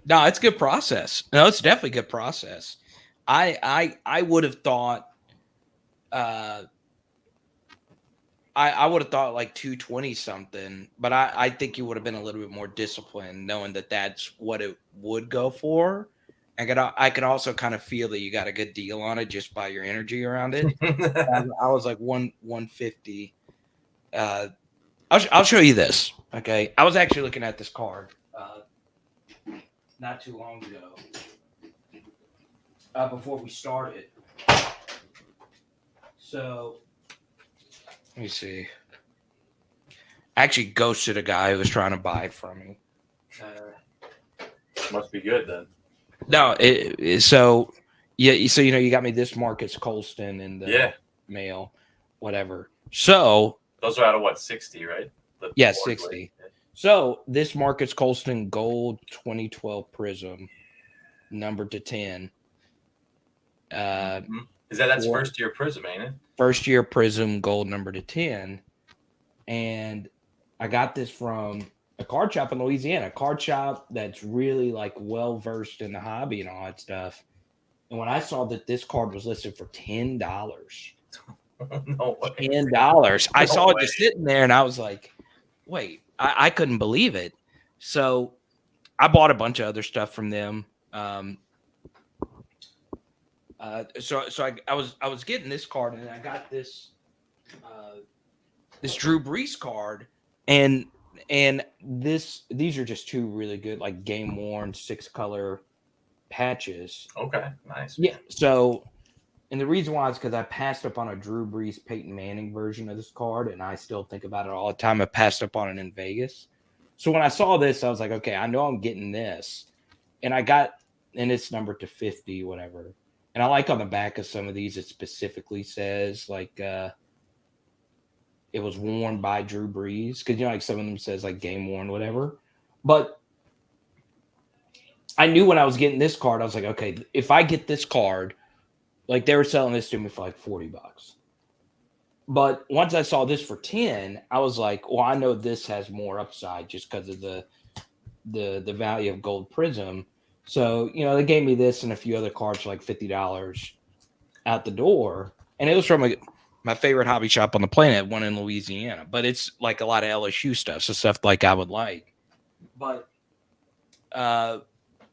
Speaker 1: No, it's a good process. No, it's definitely a good process. I would have thought I would have thought like 220 something, but I think you would have been a little bit more disciplined knowing that that's what it would go for. I could also kind of feel that you got a good deal on it just by your energy around it. I was like 150. I'll show you this. Okay. I was actually looking at this card not too long ago before we started. So let me see. I actually ghosted a guy who was trying to buy from me.
Speaker 2: Must be good then.
Speaker 1: No, so you got me this Marcus Colston in the mail, whatever. So
Speaker 2: those are out of what, 60, right?
Speaker 1: 60. So this Marcus Colston gold 2012 Prism, number to 10.
Speaker 2: That's first year Prism, ain't it?
Speaker 1: First year Prism gold number to 10. And I got this from a card shop in Louisiana, a card shop that's really like well versed in the hobby and all that stuff. And when I saw that this card was listed for $10,
Speaker 2: no way.
Speaker 1: $10, I saw it just sitting there and I was like, wait, I couldn't believe it. So I bought a bunch of other stuff from them. So I was getting this card and I got this Drew Brees card and these are just two really good like game worn 6-color patches.
Speaker 2: Okay, nice.
Speaker 1: Yeah. So, and the reason why is because I passed up on a Drew Brees Peyton Manning version of this card, and I still think about it all the time. I passed up on it in Vegas. So when I saw this, I was like, okay, I know I'm getting this, and it's numbered to 50, whatever. And I like on the back of some of these, it specifically says like it was worn by Drew Brees, because like some of them says like game worn, whatever. But I knew when I was getting this card, I was like, okay, if I get this card, like they were selling this to me for like $40. But once I saw this for 10, I was like, well, I know this has more upside just because of the value of Gold Prism. So, they gave me this and a few other cards for like $50 out the door. And it was from my favorite hobby shop on the planet, one in Louisiana. But it's like a lot of LSU stuff, so stuff like I would like. But I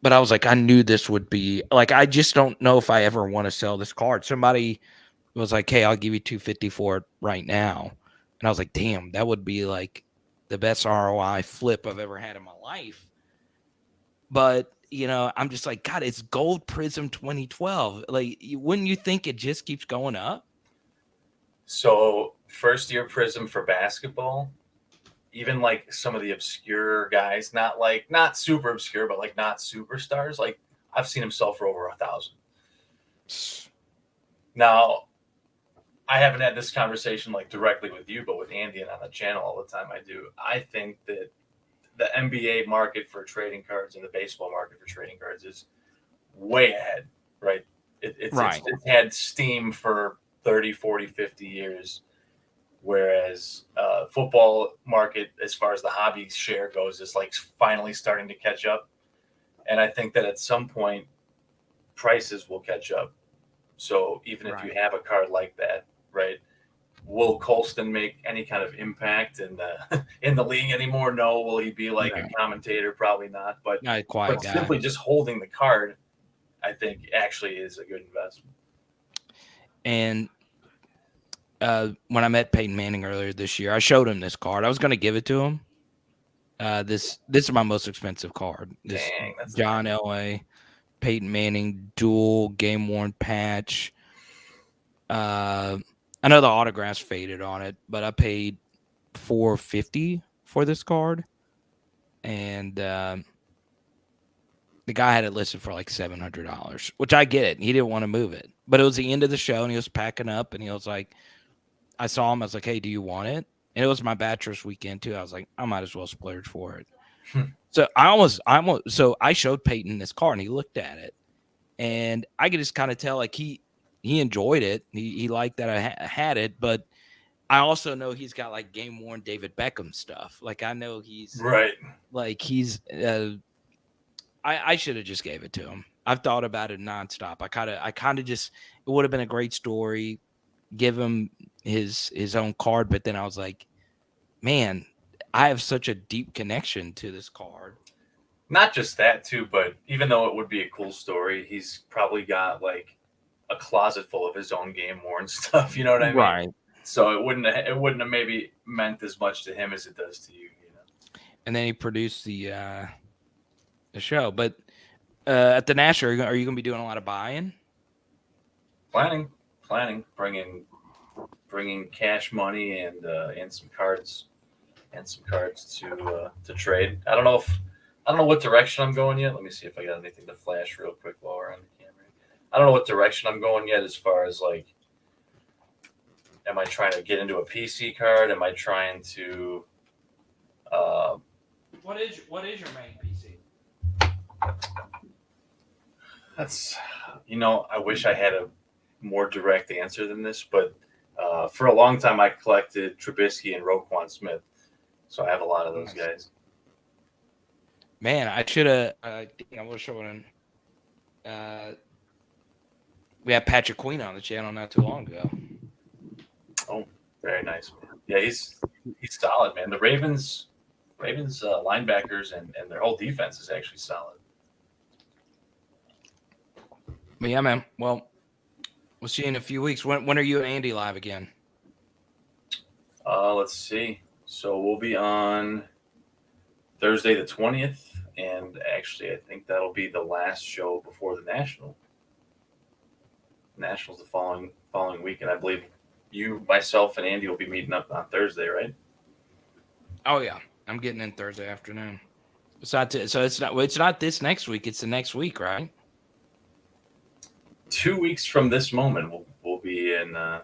Speaker 1: was like, I knew this would be like, I just don't know if I ever want to sell this card. Somebody was like, hey, I'll give you $250 for it right now. And I was like, damn, that would be like the best ROI flip I've ever had in my life. But, I'm just like, God, it's Gold Prism 2012. Like, wouldn't you think it just keeps going up?
Speaker 2: So first year Prism for basketball, even like some of the obscure guys, not super obscure, but like not superstars. Like I've seen him sell for over 1,000. Now, I haven't had this conversation like directly with you, but with Andy and on the channel all the time I do. I think that the NBA market for trading cards and the baseball market for trading cards is way ahead, right? It's had steam for 30, 40, 50 years, whereas football market, as far as the hobby share goes, is like finally starting to catch up. And I think that at some point, prices will catch up. So even if you have a card like that, right? Will Colston make any kind of impact in the league anymore? No. Will he be like a commentator? Probably not. But
Speaker 1: not quite.
Speaker 2: But simply just holding the card, I think actually is a good investment.
Speaker 1: And when I met Peyton Manning earlier this year, I showed him this card. I was going to give it to him. This is my most expensive card. This John Elway, Peyton Manning dual game worn patch. I know the autographs faded on it, but I paid $450 for this card, and the guy had it listed for like $700, which I get it. He didn't want to move it, but it was the end of the show, and he was packing up, and he was like, I saw him. I was like, hey, do you want it? And it was my bachelor's weekend too. I was like, I might as well splurge for it. So I showed Peyton this card, and he looked at it, and I could just kind of tell like he enjoyed it. He liked that I had it, but I also know he's got like game worn David Beckham stuff. Like I know he's
Speaker 2: right.
Speaker 1: Like he's I should have just gave it to him. I've thought about it nonstop. I kind of just, it would have been a great story, give him his own card, but then I was like, man, I have such a deep connection to this card.
Speaker 2: Not just that too, but even though it would be a cool story, he's probably got like a closet full of his own game worn stuff. You know what I mean?
Speaker 1: Right.
Speaker 2: So it wouldn't have maybe meant as much to him as it does to you.
Speaker 1: And then he produced the show. But at the National, are you going to be doing a lot of buying?
Speaker 2: Planning, bringing cash money and some cards to trade. I don't know what direction I'm going yet. Let me see if I got anything to flash real quick while we're on the camera. I don't know what direction I'm going yet as far as like, am I trying to get into a PC card? Am I trying to
Speaker 1: What is your main PC?
Speaker 2: That's, I wish I had a more direct answer than this, but for a long time I collected Trubisky and Roquan Smith, so I have a lot of those guys.
Speaker 1: Man, I should have. I was showing. We had Patrick Queen on the channel not too long ago.
Speaker 2: Oh, very nice, man. Yeah, he's solid, man. The Ravens linebackers and their whole defense is actually solid.
Speaker 1: But yeah, man. Well, we'll see you in a few weeks. When are you and Andy live again?
Speaker 2: Let's see. So we'll be on Thursday the 20th, and actually I think that'll be the last show before the Nationals the following week, and I believe you, myself, and Andy will be meeting up on Thursday, right?
Speaker 1: Oh yeah, I'm getting in Thursday afternoon. It's not. It's not this next week. It's the next week, right?
Speaker 2: 2 weeks from this moment, we'll be in the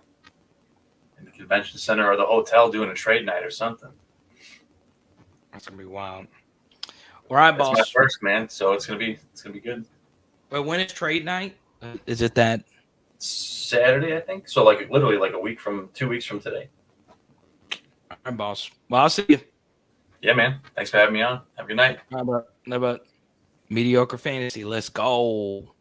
Speaker 2: convention center or the hotel doing a trade night or something.
Speaker 1: That's gonna be wild. All right,
Speaker 2: That's
Speaker 1: boss.
Speaker 2: my first, man. So it's gonna be good.
Speaker 1: Well, when is trade night? Is it that
Speaker 2: Saturday, I think. So like literally like 2 weeks from today.
Speaker 1: All right, boss? Well, I'll see you.
Speaker 2: Yeah, man. Thanks for having me on. Have a good night.
Speaker 1: How about mediocre fantasy? Let's go.